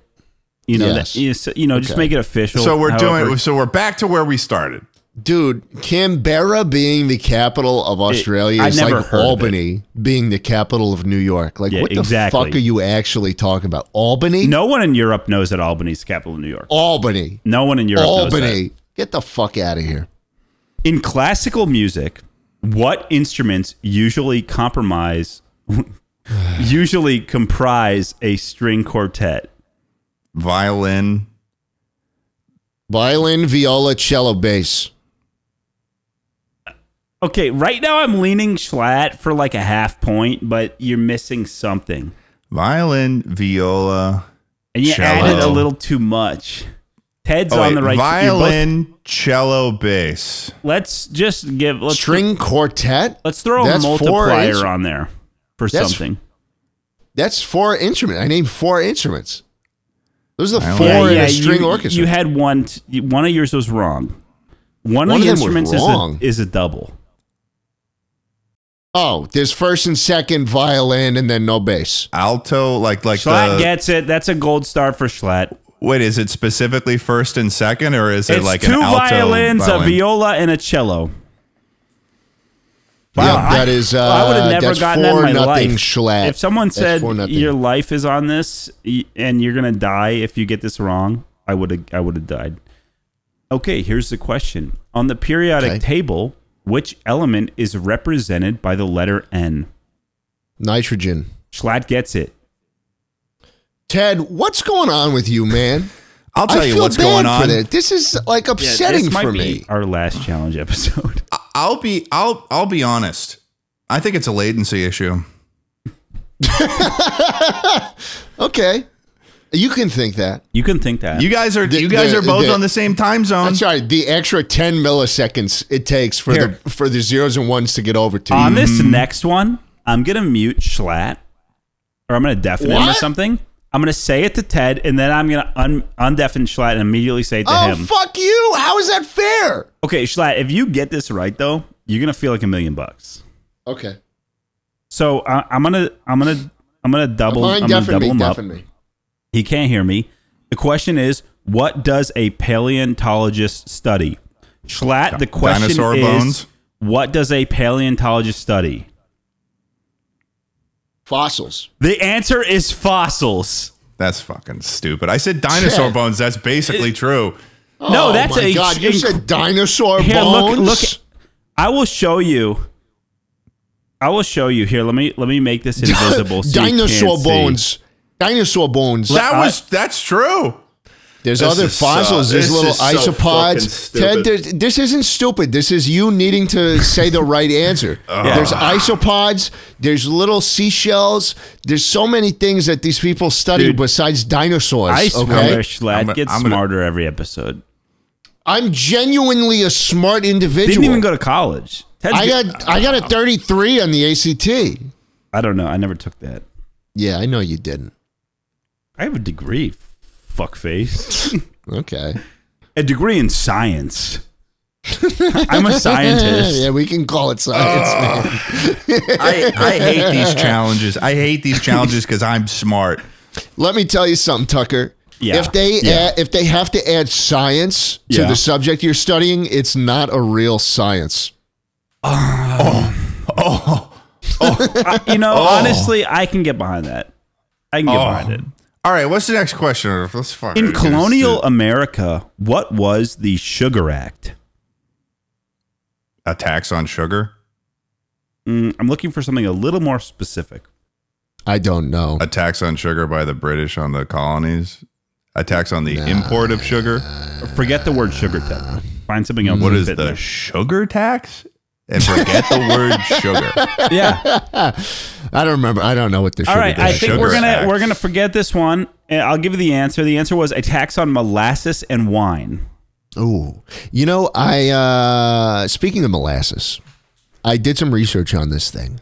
You know, Yes. just make it official. So we're however. we're back to where we started. Dude, Canberra being the capital of Australia I is never like heard of Albany being the capital of New York. Like, Yeah, what the exactly. fuck are you actually talking about? Albany? No one in Europe knows that Albany's the capital of New York. Albany. No one in Europe knows that. Albany. Get the fuck out of here. In classical music, what instruments usually comprise a string quartet? Violin. Violin, viola, cello, bass. Okay, right now I'm leaning Schlatt for like a half point, but you're missing something. Violin, viola, And you cello. added a little too much. Ted's on the right. Violin, cello, bass. Let's just String quartet? Let's throw a That's multiplier on there for something. That's 4 instruments. I named 4 instruments. Those are the Violin. 4 in a string orchestra. You had one of yours was wrong. One of the them was instruments wrong. is a double. Oh, there's first and second violin and then no bass. Alto, like Schlatt the gets it. That's a gold star for Schlatt. wait, is it specifically first and second, or is it It's like two an alto violins, violin? a viola, and a cello. Wow, Yeah, that is. I would have never that's gotten that in my 4-0 life. Schlatt. If someone That's said 4-0. your life is on this and you're gonna die if you get this wrong, I would have died. Okay, here's the question: on the periodic table, which element is represented by the letter N? Nitrogen. Schlatt gets it. Ted, what's going on with you, man? I'll tell you feel what's bad going on. for this. This is like upsetting this might for be me. our last challenge episode. I'll be honest. I think it's a latency issue. Okay, you can think that. You can think that. You guys are both on the same time zone. That's right. The extra 10 milliseconds it takes for the zeros and ones to get over to on you. this next one, I'm gonna mute Schlatt, or I'm gonna deafen him or What? something. I'm gonna say it to Ted, and then I'm gonna undeafen Schlatt and immediately say it to Oh, him. fuck you! How is that fair? Okay, Schlatt, if you get this right though, you're gonna feel like $1 million. Okay. So I'm gonna double. Fine, I'm gonna deafen double me, him up. deafen me. He can't hear me. The question is, what does a paleontologist study? Schlatt, the question Dinosaur is, bones? what does a paleontologist study? Fossils. The answer is fossils. That's fucking stupid. I said dinosaur Shit. bones. That's basically true. No, Oh that's my God, you said dinosaur Here, bones? look. I will show you. Here, let me make this invisible. So Dinosaur you can't bones. See. Dinosaur bones. That's true. There's This other is so- fossils. There's this little is so fucking isopods. stupid. Ted, this isn't stupid. This is you needing to say the right answer. There's isopods. There's little seashells. There's so many things that these people study Dude, besides dinosaurs. I swear, Okay? Schlatt gets smarter every episode. I'm genuinely a smart individual. Didn't even go to college. Ted's I got a 33 on the ACT. I don't know. I never took that. Yeah, I know you didn't. I have a degree. Fuckface. Okay. A degree in science. I'm a scientist. Yeah, we can call it science, man. I hate these challenges. I hate these challenges because I'm smart. Let me tell you something, Tucker. Yeah. If they have to add science to Yeah. the subject you're studying, it's not a real science. Honestly, I can get behind that. I can get behind it. All right, what's the next question? Let's fucking In colonial America, what was the Sugar Act? a tax on sugar, I'm looking for something a little more specific. I don't know. a tax on sugar by the British on the colonies, a tax on the import of sugar. Forget the word sugar, Ted. Find something else. What to is fit the there. sugar tax? And forget the word sugar. Yeah. I don't remember. I don't know what the All sugar right. I tax think is. we're Act. gonna forget this one. And I'll give you the answer. The answer was a tax on molasses and wine. Ooh. You know, speaking of molasses, I did some research on this thing.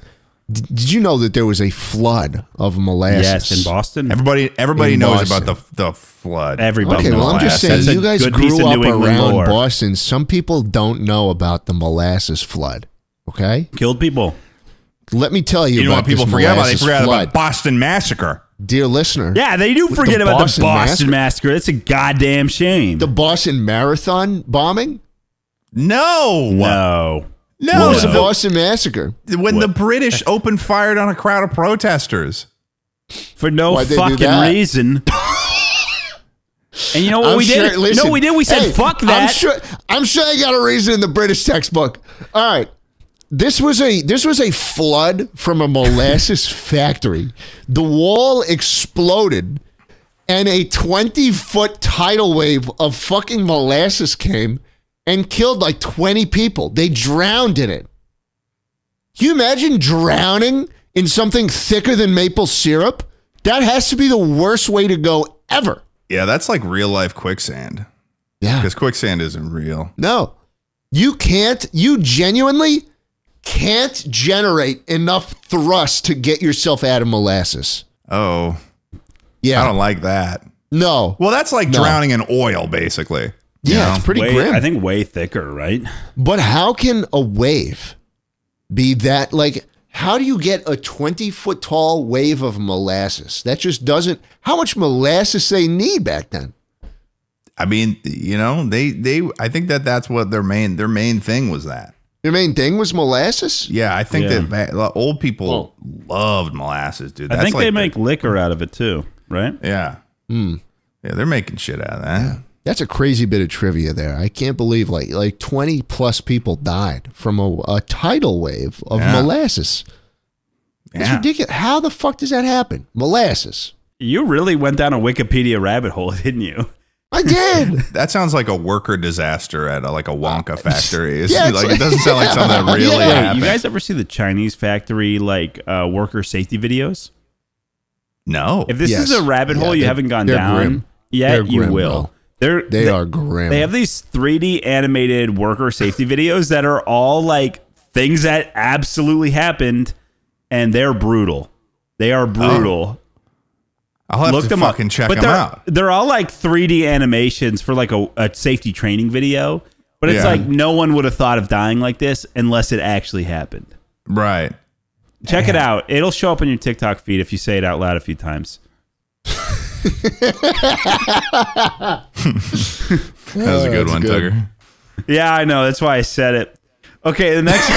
Did you know that there was a flood of molasses? Yes, in Boston. Everybody In knows Boston. about the flood. Everybody Okay, knows. well, I'm just saying, That's a you guys good piece grew of up New England around lore. Boston. Some people don't know about the molasses flood. Okay? Killed people. Let me tell you, You know about what people this forget about? They molasses forgot flood. about Boston Massacre. Dear listener. Yeah, they do With forget the about Boston the Boston Massacre. That's a goddamn shame. The Boston Marathon bombing? No. No. No. What was the No. Boston Massacre? When the British opened fired on a crowd of protesters. For no Why'd they do fucking that? reason. And you know what I'm we sure- did? listen, no, we did. We said, hey, fuck that. I'm sure I got a reason in the British textbook. All right. This was a flood from a molasses factory. The wall exploded and a 20-foot tidal wave of fucking molasses came and killed like 20 people. They drowned in it. Can you imagine drowning in something thicker than maple syrup? That has to be the worst way to go ever. Yeah, that's like real life quicksand. Yeah. Because quicksand isn't real. No. You genuinely can't generate enough thrust to get yourself out of molasses. Oh, Yeah. I don't like that. No. Well, that's like No. drowning in oil, basically. Yeah, it's pretty grim. I think way thicker, right? But how can a wave be that, like, how do you get a 20-foot tall wave of molasses? That just doesn't, how much molasses they need back then? I mean, you know, I think that's what their main thing was that. Your main thing was molasses? Yeah, I think that old people loved molasses, dude. I think they make liquor out of it too, right? Yeah. Yeah, they're making shit out of that. Yeah. That's a crazy bit of trivia there. I can't believe like 20 plus people died from a tidal wave of molasses. It's ridiculous. How the fuck does that happen? Molasses. You really went down a Wikipedia rabbit hole, didn't you? I did. That sounds like a worker disaster at like a Wonka factory. It doesn't sound like something that really happened. You guys ever see the Chinese factory worker safety videos? No. If this is a rabbit hole you haven't gone down yet, you will. They are grim. They have these 3D animated worker safety videos that are all like things that absolutely happened, and they're brutal. They are brutal. I'll have to fucking check them out. They're all like 3D animations for like a safety training video, but it's like no one would have thought of dying like this unless it actually happened. Right. Check it out. It'll show up on your TikTok feed if you say it out loud a few times. That was a good one, Tugger. Yeah, I know. That's why I said it. Okay, the next.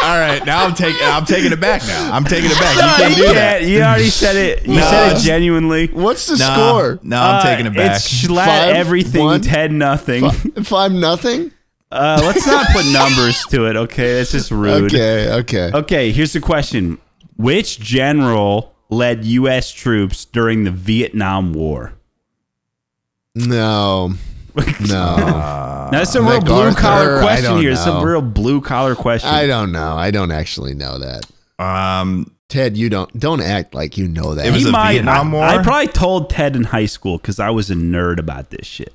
All right. Now I'm taking it back. Now I'm taking it back. No, you can't do that. You already said it. You said it genuinely. What's the score? No, I'm taking it back. It's Schlatt everything, 5-1? Ted nothing. 5-0? Let's not put numbers to it. Okay, that's just rude. Okay. Here's the question: which general led U.S. troops during the Vietnam War? No. Now, that's a real blue collar question here. It's a real blue collar question. I don't know. I don't actually know that. Ted, you don't act like you know that. It was Vietnam War. I probably told Ted in high school because I was a nerd about this shit.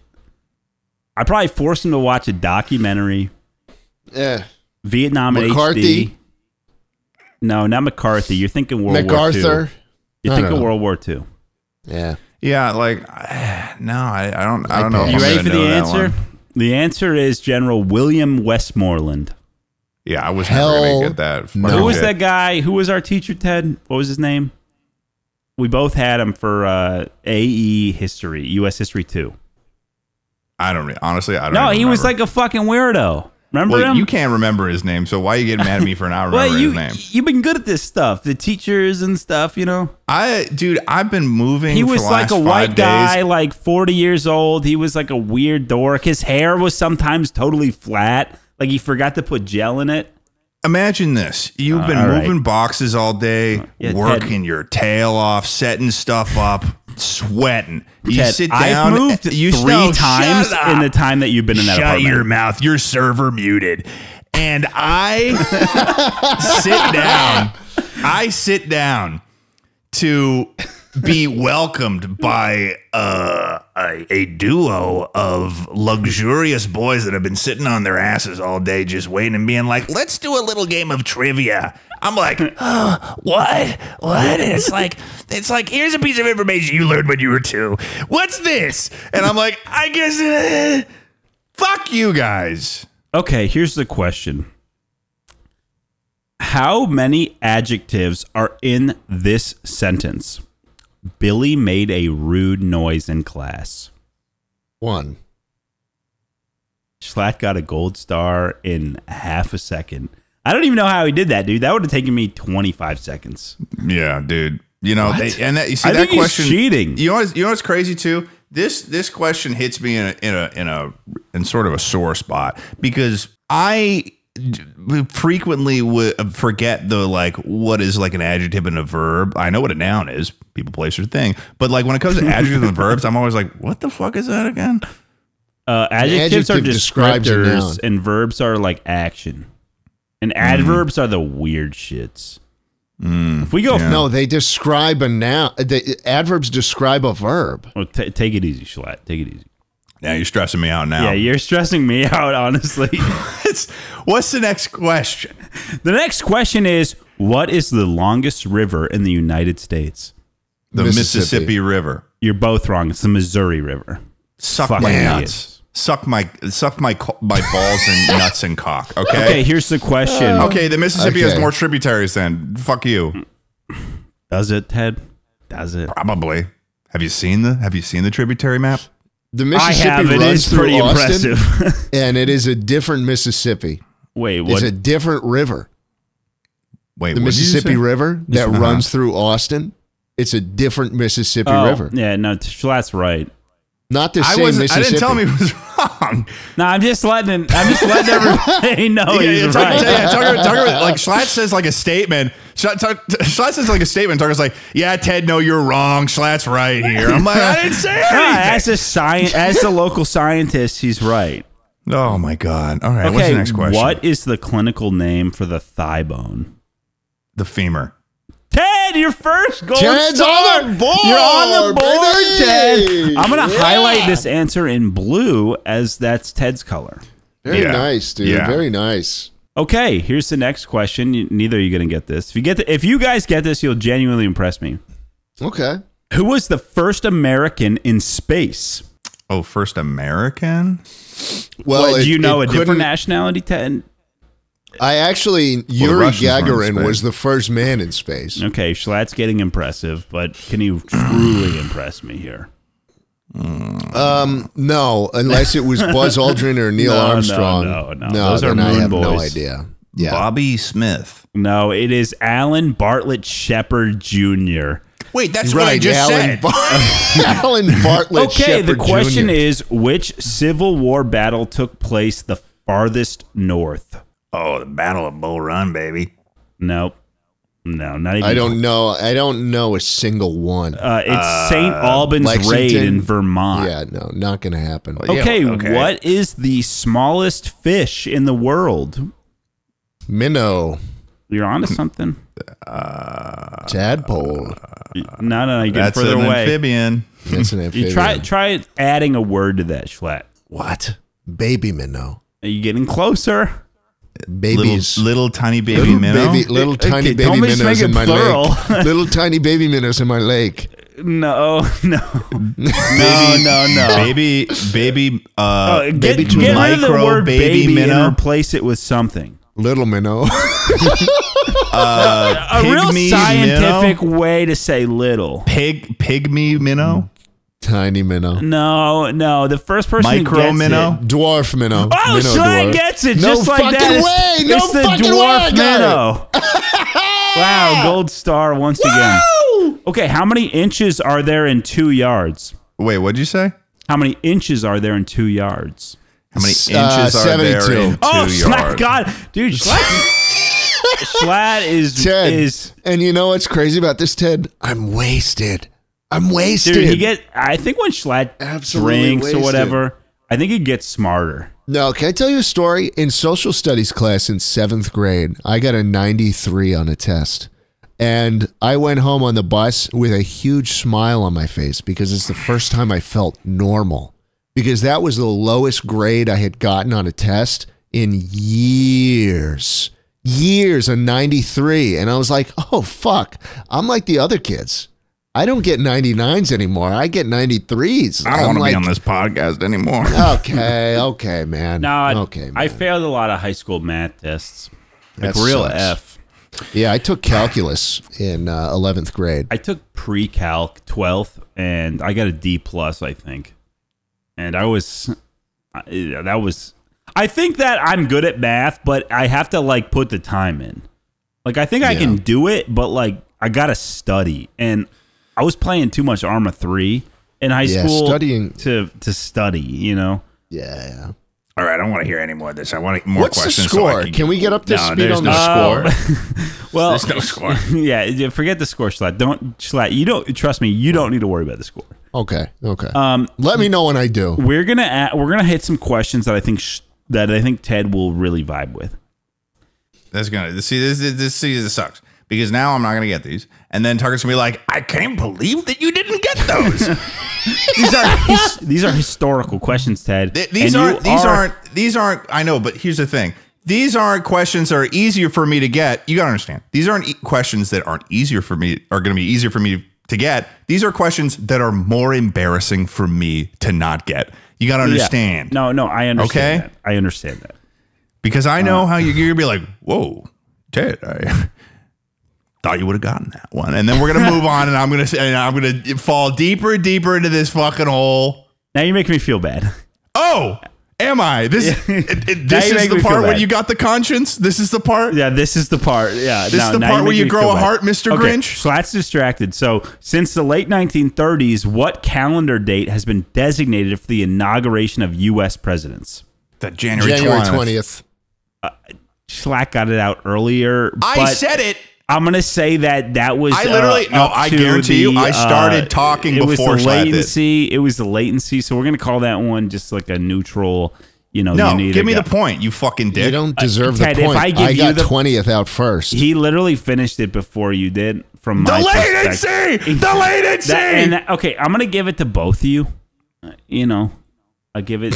I probably forced him to watch a documentary. Yeah. Vietnam McCarthy? HD. No, not McCarthy. You're thinking World War II. MacArthur? You're thinking World War II. Yeah. Yeah, like no, I don't know. You ready for the answer? The answer is General William Westmoreland. Yeah, I was never gonna get that. Who was that guy? Who was our teacher, Ted? What was his name? We both had him for AE History, U.S. History 2. Honestly, I don't No, he remember. was like a fucking weirdo. Remember him? You can't remember his name, so why are you getting mad at me for not remembering his name? You've been good at this stuff. The teachers and stuff, you know? I've been moving. He was for the like last a white 5 guy, days. like 40 years old. He was like a weird dork. His hair was sometimes totally flat. Like he forgot to put gel in it. Imagine this. You've been moving boxes all day, working your tail off, setting stuff up, sweating. You Ted, sit down. I've moved 3 times in the time that you've been in that apartment. Shut your mouth. Your server muted. And I sit down to be welcomed by a duo of luxurious boys that have been sitting on their asses all day just waiting and being like, let's do a little game of trivia. I'm like, What? And it's like, here's a piece of information you learned when you were 2. What's this? and I'm like, I guess, fuck you guys. Okay, here's the question. How many adjectives are in this sentence? Billy made a rude noise in class. 1. Schlatt got a gold star in half a second. I don't even know how he did that, dude. That would have taken me 25 seconds. Yeah, dude. You know, you see I that think he's question. cheating. You know what's crazy too? This question hits me in sort of a sore spot because I frequently would forget the what is like an adjective and a verb. I know what a noun is, people, place, or thing, but like when it comes to adjectives and verbs, I'm always like, what the fuck is that again? Adjectives are describes a noun. descriptors, and verbs are like action, and adverbs are the weird shits. If we go, No, they describe a noun. Adverbs describe a verb. well, take it easy, Schlatt. Take it easy. Yeah, you're stressing me out now. Yeah, you're stressing me out, honestly. What's the next question? The next question is, what is the longest river in the United States? The Mississippi River. You're both wrong. It's the Missouri River. Suck Fucking my idiots. nuts. Suck my balls and nuts and cock. Okay. Okay, here's the question. Okay, the Mississippi has Okay. more tributaries then. Fuck you. Does it, Ted? Does it? Probably. Have you seen the tributary map? The Mississippi I have. It runs is through pretty Austin, impressive. and it is a different Mississippi. Wait, what? It's a different river. Wait, The what did you Mississippi say? River that runs through Austin. It's a different Mississippi River. Yeah, no, Schlatt's right. Not the I same Mississippi. didn't tell him he was wrong. No, I'm just letting everybody know he's right. Tucker, like Schlatt says like a statement. Schlatt says like a statement. Tucker's like, yeah, Ted, no, you're wrong. Schlatt's right here. I'm like, I didn't say anything. As the local scientist, he's right. Oh my God. All right. Okay, What's the next question? what is the clinical name for the thigh bone? The femur. Ted, your first gold Ted's star. on the board, You're on the board, baby. Ted. I'm going to highlight this answer in blue as that's Ted's color. Very Yeah. nice, dude. Yeah. Very nice. Okay, here's the next question. Neither of you going to get this. If you guys get this, you'll genuinely impress me. Okay. Who was the first American in space? Oh, first American? Well, Do you know it a different couldn't- nationality, Ted? Yuri Russians were in Gagarin space. was the first man in space. Okay, Schlatt's getting impressive, but can you truly impress me here? No, unless it was Buzz Aldrin or Neil No, Armstrong. no. Those are then I moon have no boys. idea. Yeah. Bobby Smith. No, it is Alan Bartlett Shepard Jr. Wait, that's what I Right, just said. Alan Bartlett. Okay, the Shepard question Jr. is, which Civil War battle took place the farthest north? Oh, the Battle of Bull Run, baby. Nope. No, not even. I don't know. I don't know a single one. It's St. Albans Lexington? Raid in Vermont. Yeah, no, not going to happen. Okay, okay. what is the smallest fish in the world? Minnow, You're onto something. tadpole. No, you're getting That's further an away. amphibian. That's an You amphibian. try adding a word to that, Schlatt. What? Baby minnow. Are you getting closer? Babies. Little tiny baby minnow. Little tiny Okay, baby don't just minnows make in it my plural. lake. Little tiny baby minnows in my lake. No. Baby, Get baby rid tuna. of the word baby minnow. and replace it with something. Little minnow. A real Pygmy scientific way to say little. Pygmy minnow. Tiny minnow. No. The first person who Micro gets minnow. it. Dwarf minnow. Oh, minnow Schlatt dwarf. gets it No just like fucking that. way. No it's the fucking way I dwarf got minnow. Wow, gold star once again. Okay, how many inches are there in 2 yards? Wait, what'd you say? How many inches are there in 2 yards? How many inches are there 72. in 2 Schlatt, yards? God, dude, Schlatt Ted. is And you know what's crazy about this, Ted? I'm wasted. dude. I think when Schlatt Absolutely drinks wasted. or whatever, I think he gets smarter. No, can I tell you a story? In social studies class in 7th grade, I got a 93 on a test. And I went home on the bus with a huge smile on my face because it's the first time I felt normal. Because that was the lowest grade I had gotten on a test in years. A 93. And I was like, oh, fuck. I'm like the other kids. I don't get 99s anymore. I get 93s. I don't want to be on this podcast anymore. Okay, man. No, okay, man. I failed a lot of high school math tests. Like That real sucks. F. Yeah, I took calculus in 11th grade. I took pre-calc 12th, and I got a D plus, I think. And I think that I'm good at math, but I have to like put the time in. Like I think I can do it, but like I gotta study. And I was playing too much Arma 3 in high school studying. to study, you know. Yeah. All right, I don't want to hear any more of this. I want more What's the questions. score? So Can we get up to speed there's on no the score. Well, There's no score. Yeah, forget the score, Schlatt. Schlatt, you don't trust me. You don't need to worry about the score. Okay. Let me know when I do. We're gonna hit some questions that I think Ted will really vibe with. That's gonna see this sucks because now I'm not gonna get these, and then Tucker's gonna be like, I can't believe that you didn't get those. These are historical questions, Ted. These aren't. I know, but here's the thing. These aren't questions that are easier for me to get. You gotta understand. These aren't questions that aren't easier for me. Are gonna be easier for me to get. These are questions that are more embarrassing for me to not get. You gotta understand. Yeah. No, I understand. Okay? That. I understand that. Because I know how you're gonna be like, whoa, Ted, I thought you would have gotten that one. And then we're gonna move on, and I'm gonna fall deeper and deeper into this fucking hole. Now you're making me feel bad. Oh, am I? This is the part where you got the conscience? This is the part? Yeah, this is the part. Yeah, this is the part where you grow a heart, Mr. Grinch? Schlatt's distracted. So, since the late 1930s, what calendar date has been designated for the inauguration of U.S. presidents? The January 20th. Schlatt got it out earlier. I said it. I'm going to say that was... I guarantee you, I started talking before Schlatt did. It was the latency, so we're going to call that one just like a neutral, No, give me the point, you fucking dick. You don't deserve the point. If I got 20th out first. He literally finished it before you did, from my perspective. The latency! Okay, I'm going to give it to both of you. I give it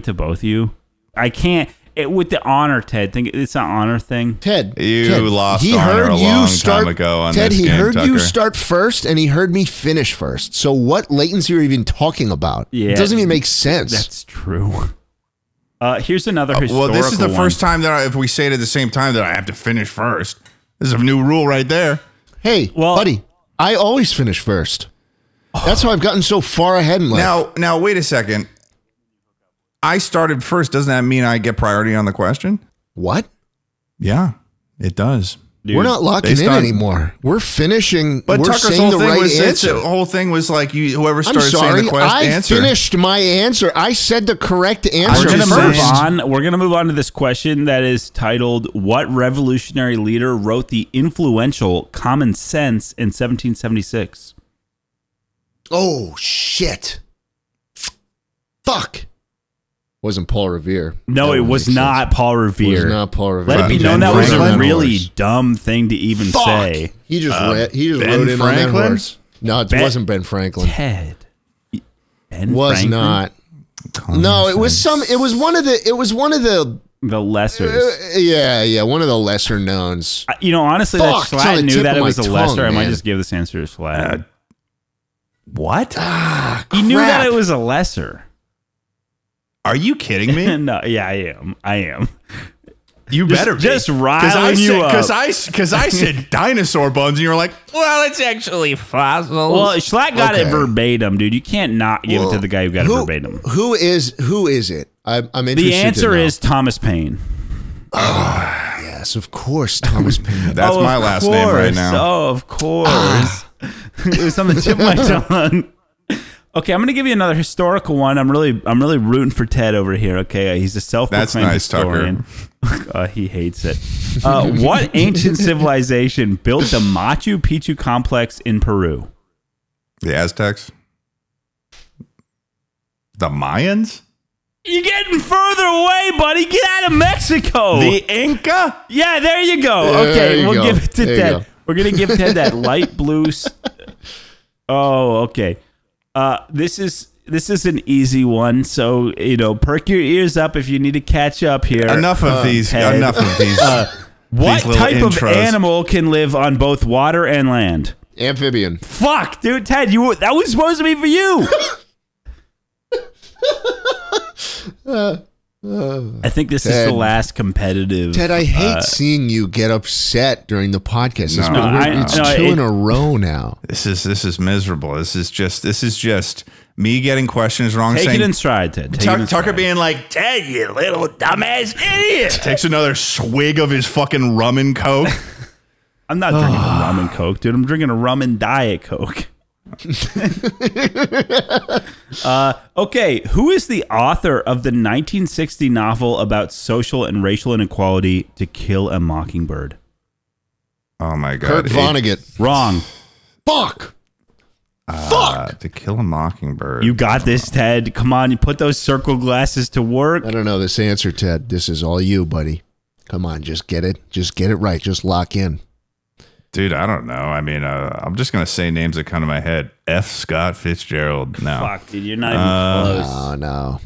to both of you. I can't... with the honor, Ted. Think it's an honor thing. Ted, lost honor a long time ago on Ted, this game, he heard Tucker. you start first, and he heard me finish first. So what latency are you even talking about? Yeah, it doesn't even make sense. That's true. Here's another historical Well, this is the one. first time that if we say it at the same time that I have to finish first. This is a new rule right there. Hey, buddy, I always finish first. That's how I've gotten so far ahead in life. Now, wait a second. I started first. Doesn't that mean I get priority on the question? What? Yeah, it does. Dude, we're not locking in anymore. We're finishing. But we're Tucker's saying whole the thing right was answer. The whole thing was like whoever started saying the I answer. finished my answer. I said the correct answer. We're gonna first. move on. We're gonna move on to this question that is titled: What revolutionary leader wrote the influential Common Sense in 1776? Oh shit! Fuck. Wasn't Paul Revere. No, it was not Paul Revere. It was not Paul Revere. Let it be known that was a really dumb thing to even say. He just rode in on that horse. No, it wasn't Ben Franklin. Ted. Ben was Franklin? Not. No, it was some. It was one of the. It was one of the lessers. Yeah, one of the lesser knowns. Honestly, that Schlatt knew that it was a lesser. Man. I might just give this answer to Schlatt. What? He knew that it was a lesser. Are you kidding me? No, yeah, I am. You better just riling you up. Because I said dinosaur bones, and you were like, well, it's actually fossils. Well, Schlatt got it verbatim, dude. You can't not give it to the guy who got it verbatim. Who is it? I'm interested. The answer is Thomas Paine. Oh, yes, of course, Thomas Paine. That's my last name right now. Oh, of course. It was on the tip of my tongue. Okay, I'm going to give you another historical one. I'm really rooting for Ted over here. Okay, he's a self-proclaimed historian. Tucker. He hates it. What ancient civilization built the Machu Picchu complex in Peru? The Aztecs. The Mayans. You're getting further away, buddy. Get out of Mexico. The Inca. Yeah, there you go. Okay, we'll give it to Ted. We're going to give Ted that light blue. Oh, okay. This is an easy one, so perk your ears up if you need to catch up here. Enough of these. Ted. Enough of these. What these type intros. of animal can live on both water and land? Amphibian. Fuck, dude, Ted, that was supposed to be for you. I think this is the last competitive. Ted, I hate seeing you get upset during the podcast. It's two in a row now. This is miserable. This is just me getting questions wrong. Take it in stride, Ted. Tucker being like, Ted, you little dumbass idiot. Takes another swig of his fucking rum and coke. I'm not drinking a rum and coke, dude. I'm drinking a rum and diet coke. Okay, who is the author of the 1960 novel about social and racial inequality, To Kill a Mockingbird? Oh my god. Kurt Vonnegut. Wrong. Fuck. To Kill a Mockingbird. You got this, Ted. Come on, you put those circle glasses to work. I don't know this answer, Ted. This is all you, buddy. Come on, just get it. Just get it right. Just lock in. Dude, I don't know. I mean, I'm just going to say names that come to my head. F. Scott Fitzgerald. No. Fuck, dude. You're not even close. Oh, no.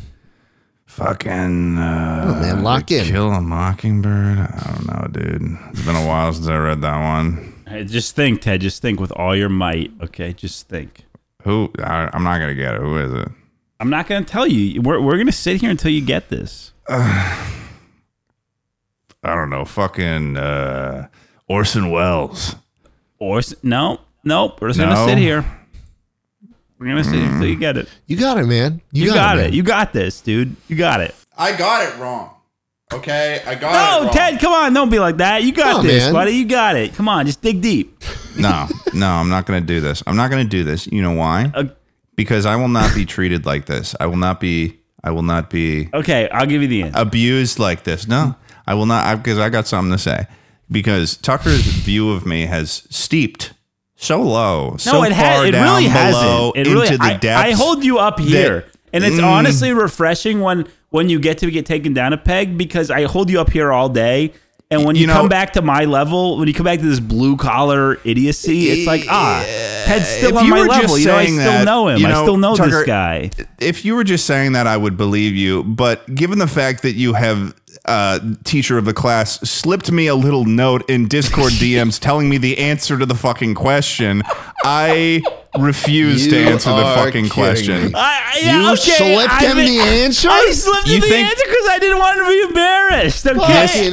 Fucking... man, lock in. Kill a Mockingbird? I don't know, dude. It's been a while since I read that one. Hey, just think, Ted. Just think with all your might, okay? Just think. Who? I'm not going to get it. Who is it? I'm not going to tell you. We're going to sit here until you get this. I don't know. Fucking... Orson Welles. No. We're just going to sit here. We're gonna see until you get it. You got it, man. You got it. man. You got this, dude. You got it. I got it wrong. Okay, I got it wrong. No, Ted, come on. Don't be like that. You got this, man. buddy. You got it. Come on, just dig deep. No, I'm not going to do this. I'm not going to do this. You know why? Because I will not be treated like this. I will not be Okay, I'll give you the answer. abused like this. No, I will not, because I got something to say. Because Tucker's view of me has steeped so low, so it far it down really below hasn't. into the depths. I hold you up here, and it's honestly refreshing when you get to get taken down a peg, because I hold you up here all day. And when you come back to my level, when you come back to this blue collar idiocy, it's like, Ted's still on my level. You know, I still know him. I still know Tucker, this guy. If you were just saying that, I would believe you. But given the fact that you have teacher of the class slipped me a little note in Discord DMs telling me the answer to the fucking question, I refuse to answer the fucking question. You slipped him the answer? I slipped him the answer because I didn't want to be embarrassed. Okay.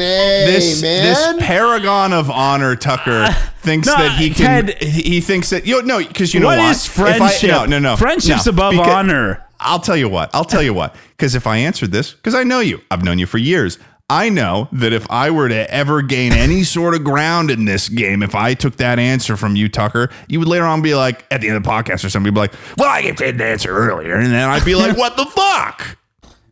This paragon of honor, Tucker, thinks that he can. Ted, he thinks that because you know what? What is friendship? No. Friendship's above honor. I'll tell you what. Because if I answered this, because I know you, I've known you for years. I know that if I were to ever gain any sort of ground in this game, if I took that answer from you, Tucker, you would later on be like, at the end of the podcast or something, be like, well, I gave Ted the answer earlier. And then I'd be like, what the fuck?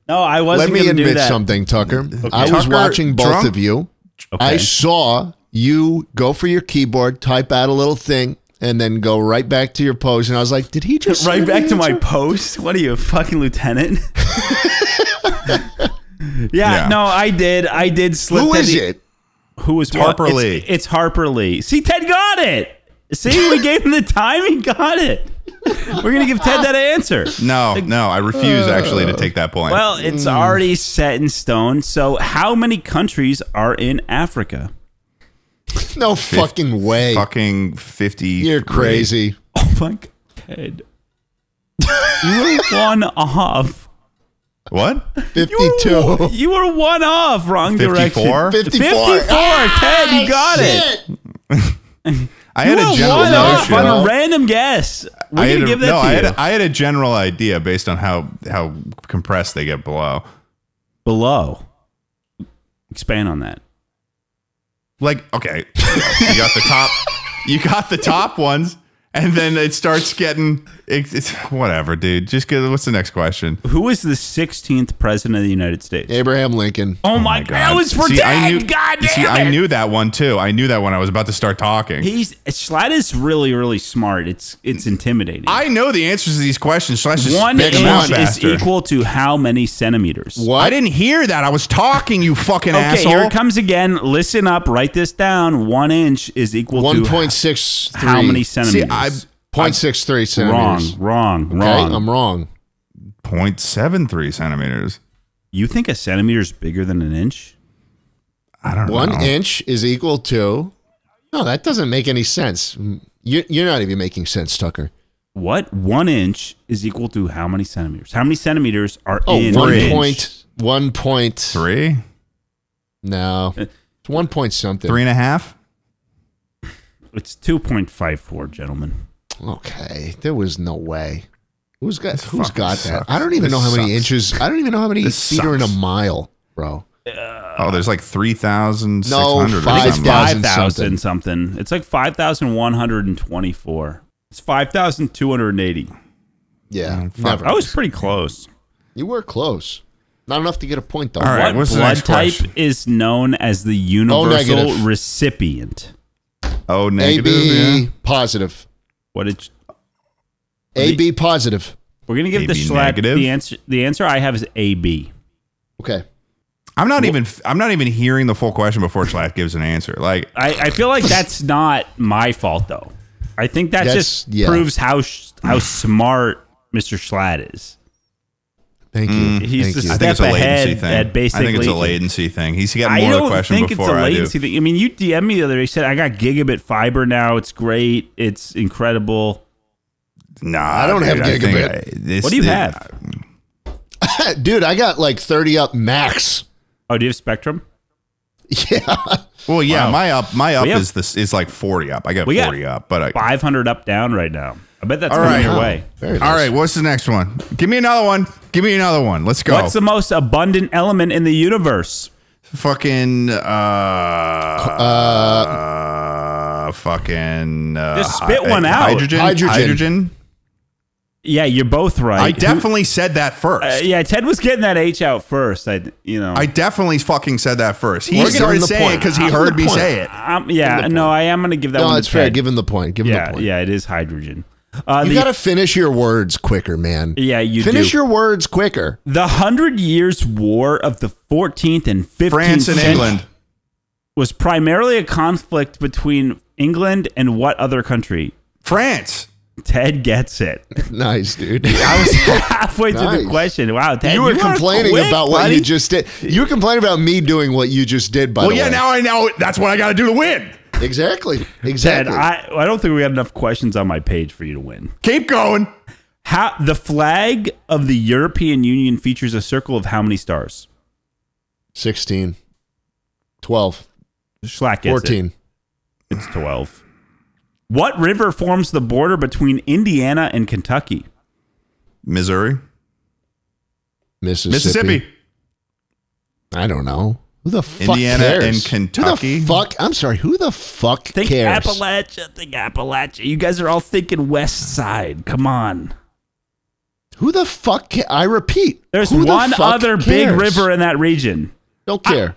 No, I wasn't going to do that. Let me admit something, Tucker. Okay. I was watching both of you. Okay. I saw you go for your keyboard, type out a little thing, and then go right back to your pose. And I was like, did he just right back to my post? What are you, a fucking lieutenant? Yeah, no, I did slip. Who is it? Who is Harper Lee? It's Harper Lee. See, Ted got it. See, we gave him the time. He got it. We're going to give Ted that answer. No, I refuse actually to take that point. Well, it's already set in stone. So how many countries are in Africa? No fucking way. Fucking 50. You're crazy. Oh, my God, Ted. You were one off. What? 52. You were one off. Wrong 54? direction. 54. Ted, you got it. I had a general notion. On a random guess. We're going to give that to you. I had a general idea based on how compressed they get below. Below. Expand on that. Like, okay, you got the top ones, and then it starts getting it's whatever, dude. Just get, what's the next question? Who was the 16th president of the United States? Abraham Lincoln. Oh my God, that was for Ted. God damn it. I knew that one too. I knew that when I was about to start talking. Schlatt is really, really smart. It's intimidating. I know the answers to these questions. Schlatt's just 1 inch is equal to how many centimeters? What? I didn't hear that. I was talking, you fucking asshole. Okay, here it comes again. Listen up. Write this down. 1 inch is equal to 1.63. how many centimeters? See, 0.63 centimeters. Wrong. Okay, I'm wrong. 0.73 centimeters. You think a centimeter is bigger than an inch? I don't know. 1 inch is equal to... No, that doesn't make any sense. You're not even making sense, Tucker. What? 1 inch is equal to how many centimeters? How many centimeters are in 1 an inch? 1.3? No. It's 1 point something. 3.5? It's 2.54, gentlemen. Okay, there was no way. Who's got sucks. that? I don't even know how many inches. I don't even know how many feet are in a mile, bro. There's like 3,600. No, 5,000 something. It's like 5,124. It's 5,280. Yeah, never. I was pretty close. You were close. Not enough to get a point, though. All right, what what's the blood next type question? is known as the universal recipient? Oh, negative. AB positive. What did AB positive. we're gonna give the AB Schlatt negative? the answer? The answer I have is AB. Okay. I'm not even hearing the full question before Schlatt gives an answer. Like I feel like that's not my fault though. I think that just proves how smart Mr. Schlatt is. Thank you. He's Thank you. I think it's a latency ahead thing. at basically. I think it's a latency thing. He's got I more of don't a question think before it's a I do. latency thing. I mean, you DM'd me the other day. You said I got gigabit fiber now. It's great. It's incredible. Nah, I don't have gigabit. What do you have? Dude, I got like 30 up max. Oh, do you have Spectrum? Yeah. Well, yeah, Wow. my up is like 40 up. I got 40 up, but 500 up down right now. I bet that's on your way. Very nice. All right, what's the next one? Give me another one. Give me another one. Let's go. What's the most abundant element in the universe? Fucking Just spit one out. Hydrogen. Yeah, you're both right. I definitely said that first. Yeah, Ted was getting that H out first. I definitely fucking said that first. He We're giving started the saying point. it because he Give him heard the me point. say it. I am going to give that one No, to it's fair. Ted. Give him the point. Give him the point. Yeah, it is hydrogen. You got to finish your words quicker, man. Yeah, you Finish do. your words quicker. The 100 Years' War of the 14th and 15th France and England. was primarily a conflict between England and what other country? France. Ted gets it. Nice, dude. I was halfway through the question. Wow, Ted, You were complaining quick, about what buddy. you just did. You were complaining about me doing what you just did, by the way. Well, yeah, now I know that's what I got to do to win. Exactly. Ted, Exactly. I don't think we got enough questions on my page for you to win. Keep going. How the flag of the European Union features a circle of how many stars? 16. 12. Schlatt gets 14. it. It's 12. What river forms the border between Indiana and Kentucky? Missouri. Mississippi. I don't know. Who the fuck Indiana cares? and Kentucky? Who the fuck? I'm sorry. Who the fuck Think cares? Appalachia. Think Appalachia. You guys are all thinking West Side. Come on. Who the fuck I repeat. There's who the one fuck other big cares? river in that region. Don't care.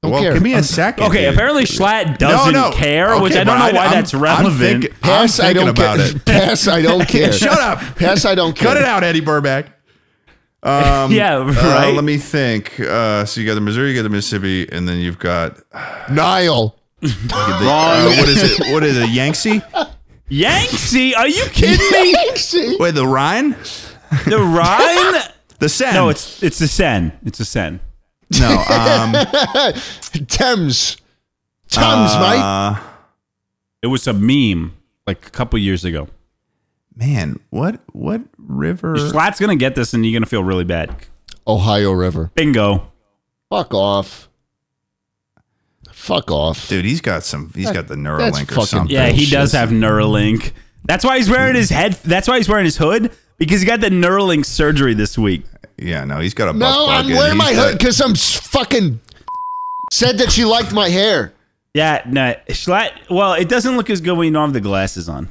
Don't Well, care. give me a second. Okay, dude. apparently Schlatt doesn't care, which Okay, I don't know but why I'm- that's I'm relevant. thinking- Pass, I'm I thinking don't about care. it. Pass, I don't care. Shut up. Pass, I don't care. Cut it out, Eddie Burback. Yeah, right. Let me think. So you got the Missouri, you got the Mississippi, and then you've got Nile. what is it? What is it? Yangtze? Yangtze? Are you kidding me? See? Wait, the Rhine? The Rhine? The Seine? No, it's the Seine. It's the Seine. no. Thames. Thames, mate. It was a meme like a couple years ago. Man, what river? Schlatt's gonna get this, and you're gonna feel really bad. Ohio River. Bingo. Fuck off. Fuck off. Dude, he's got the Neuralink or fucking- something. Yeah, he does Bullshit. have Neuralink. That's why he's wearing his head. That's why he's wearing his hood, because he got the Neuralink surgery this week. Yeah, no, he's got a buff No, plug I'm in. wearing He's my got- hood because some fucking said that she liked my hair. Yeah, no, Schlatt. Well, it doesn't look as good when you don't have the glasses on.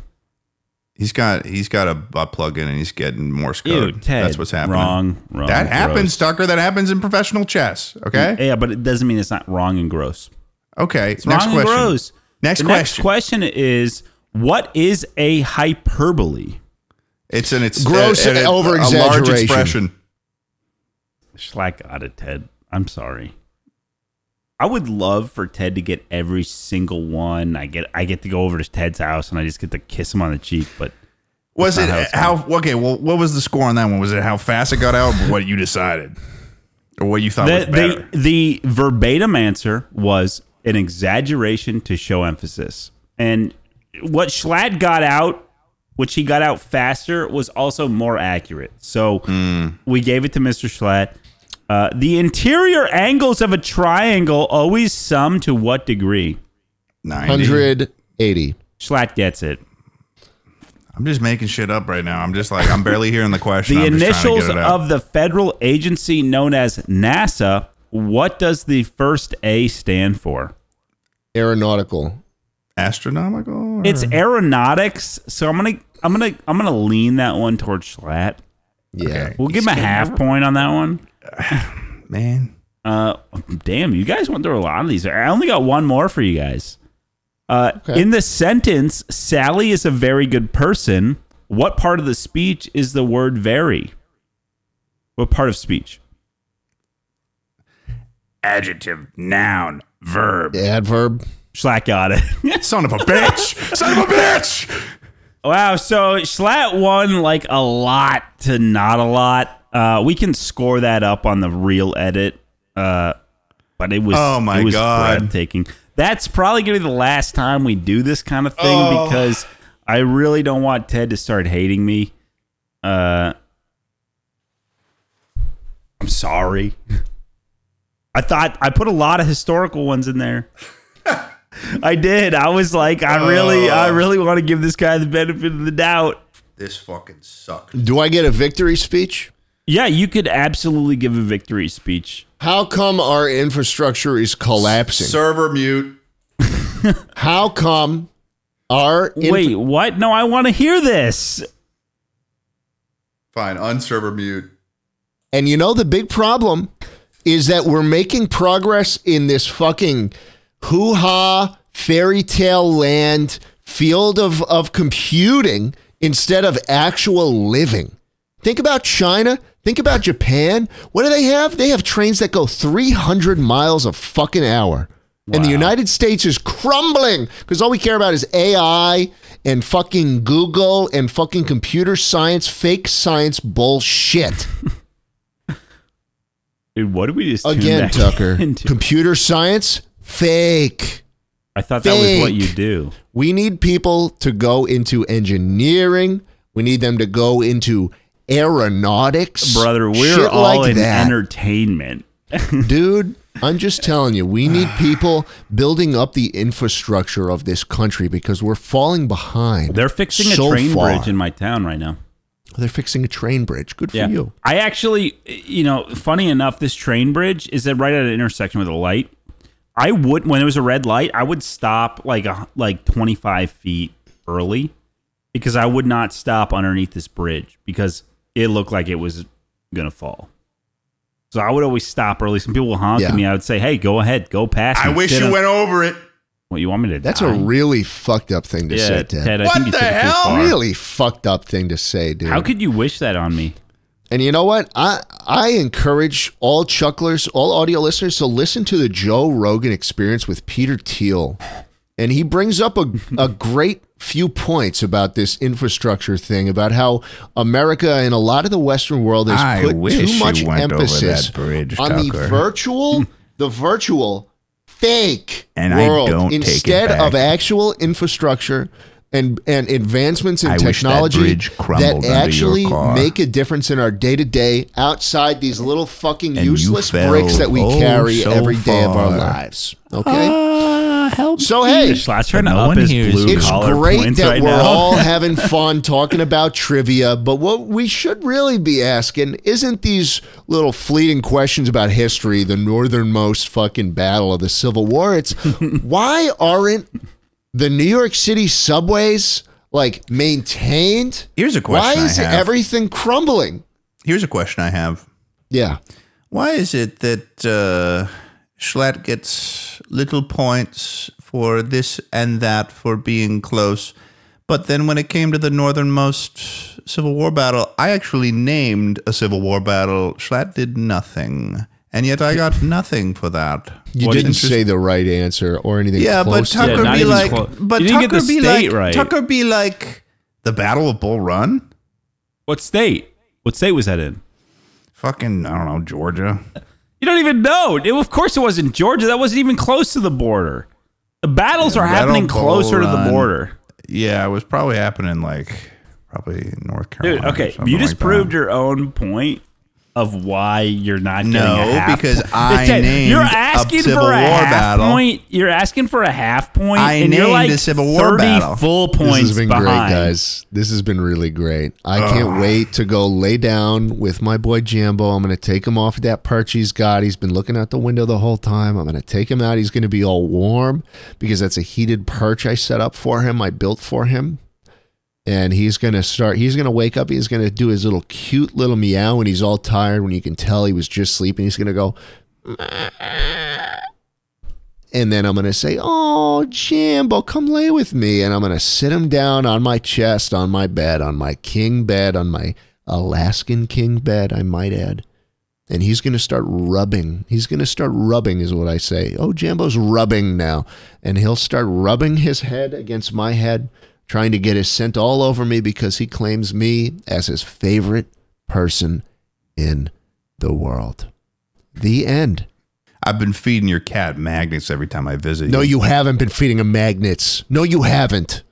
He's got a butt plug in and he's getting Morse code. Ew, Ted, That's what's happening. Wrong. That happens, gross. Tucker. That happens in professional chess. Okay. Yeah, but it doesn't mean it's not wrong and gross. Okay. It's next wrong question. and gross. Next The question. next question is, what is a hyperbole? It's Gross a large over-exaggeration. expression. Schlatt got it, Ted. I'm sorry. I would love for Ted to get every single one. I get to go over to Ted's house and I just get to kiss him on the cheek, but Was that's it not it's how? going. Okay. Well, what was the score on that one? Was it how fast it got out, or what you decided, or what you thought was better? The verbatim answer was an exaggeration to show emphasis. And what Schlatt got out, which he got out faster, was also more accurate. So we gave it to Mr. Schlatt. The interior angles of a triangle always sum to what degree? 90. 180. Schlatt gets it. I'm just making shit up right now. I'm just like, I'm barely hearing the question. The I'm just trying to initials get it out. of the federal agency known as NASA, what does the first A stand for? Aeronautical. Astronomical. or- It's aeronautics, so I'm gonna lean that one towards Schlatt. Yeah. Okay. We'll give him a half point on that one. man. Damn, you guys went through a lot of these. I only got one more for you guys. In the sentence, Sally is a very good person, what part of the speech is the word very? What part of speech? Adjective, noun, verb. Adverb. Schlatt got it. Son of a bitch. Son of a bitch. Wow, so Schlatt won like a lot to not a lot. We can score that up on the real edit. But it was, Oh my it was God. breathtaking. That's probably going to be the last time we do this kind of thing because I really don't want Ted to start hating me. I'm sorry. I put a lot of historical ones in there. I did. I was like, I really want to give this guy the benefit of the doubt. This fucking sucked. Do I get a victory speech? Yeah, you could absolutely give a victory speech. How come our infrastructure is collapsing? Server mute. How come our... Wait, what? No, I want to hear this. Fine, unserver mute. And you know the big problem is that we're making progress in this fucking hoo-ha, fairy tale land, field of computing instead of actual living. Think about China. Think about Japan. What do they have? They have trains that go 300 miles a fucking hour. Wow. And the United States is crumbling because all we care about is AI and fucking Google and fucking computer science, fake science bullshit. Dude, what did we just again, Tucker? Computer science, fake. I thought that was what you do. We need people to go into engineering. We need them to go into aeronautics. Brother, we're all in entertainment. Dude, I'm just telling you, we need people building up the infrastructure of this country because we're falling behind. They're fixing a train bridge in my town right now. They're fixing a train bridge. Good for you. I actually, funny enough, this train bridge is right at an intersection with a light. I would, when it was a red light, I would stop like 25 feet early because I would not stop underneath this bridge because it looked like it was going to fall. So I would always stop early. Some people will honk at me. I would say, hey, go ahead. Go past me. I wish you went over it. What, you want me to That's a really fucked up thing to say, Ted. What the hell? Really fucked up thing to say, dude. How could you wish that on me? And you know what? I encourage all chucklers, all audio listeners to listen to the Joe Rogan Experience with Peter Thiel. And he brings up a great few points about this infrastructure thing, about how America and a lot of the Western world has put too much emphasis on the virtual fake world instead of actual infrastructure and advancements in technology that actually make a difference in our day-to-day outside these little fucking useless bricks that we carry every day of our lives. Okay? So, hey, Schlatt's trying to up his it's great that right we're now. all having fun talking about trivia, but what we should really be asking isn't these little fleeting questions about history, the northernmost fucking battle of the Civil War. It's why aren't the New York City subways maintained? Here's a question. Why is everything crumbling? Here's a question I have. Yeah. Why is it that Schlatt gets little points for this and that for being close, but then when it came to the northernmost Civil War battle, I actually named a Civil War battle. Schlatt did nothing, and yet I got nothing for that. You didn't say the right answer or anything. Yeah, close but Tucker be like, but you didn't get the state right. Tucker be like the Battle of Bull Run. What state? What state was that in? Fucking, I don't know, Georgia. You don't even know. Of course it wasn't Georgia. That wasn't even close to the border. The battles are happening closer to the border. Yeah, it was probably happening probably North Carolina. Dude, okay. You just proved your own point of why you're not getting a half because point. I named you're asking a Civil for a War half battle. Point. You're asking for a half point. I and named you're like a Civil War 30 battle. full points This has been behind. great, guys. This has been really great. I can't wait to go lay down with my boy Jambo. I'm going to take him off that perch he's got. He's been looking out the window the whole time. I'm going to take him out. He's going to be all warm because that's a heated perch I set up for him. I built for him. And he's going to wake up. He's going to do his little cute little meow when he's all tired, when you can tell he was just sleeping. He's going to go, and then I'm going to say, oh, Jambo, come lay with me. And I'm going to sit him down on my chest, on my bed, on my king bed, on my Alaskan king bed, I might add. And he's going to start rubbing. He's going to start rubbing is what I say. Oh, Jambo's rubbing now. And he'll start rubbing his head against my head, trying to get his scent all over me because he claims me as his favorite person in the world. The end. I've been feeding your cat magnets every time I visit you. No, you haven't been feeding him magnets. No, you haven't.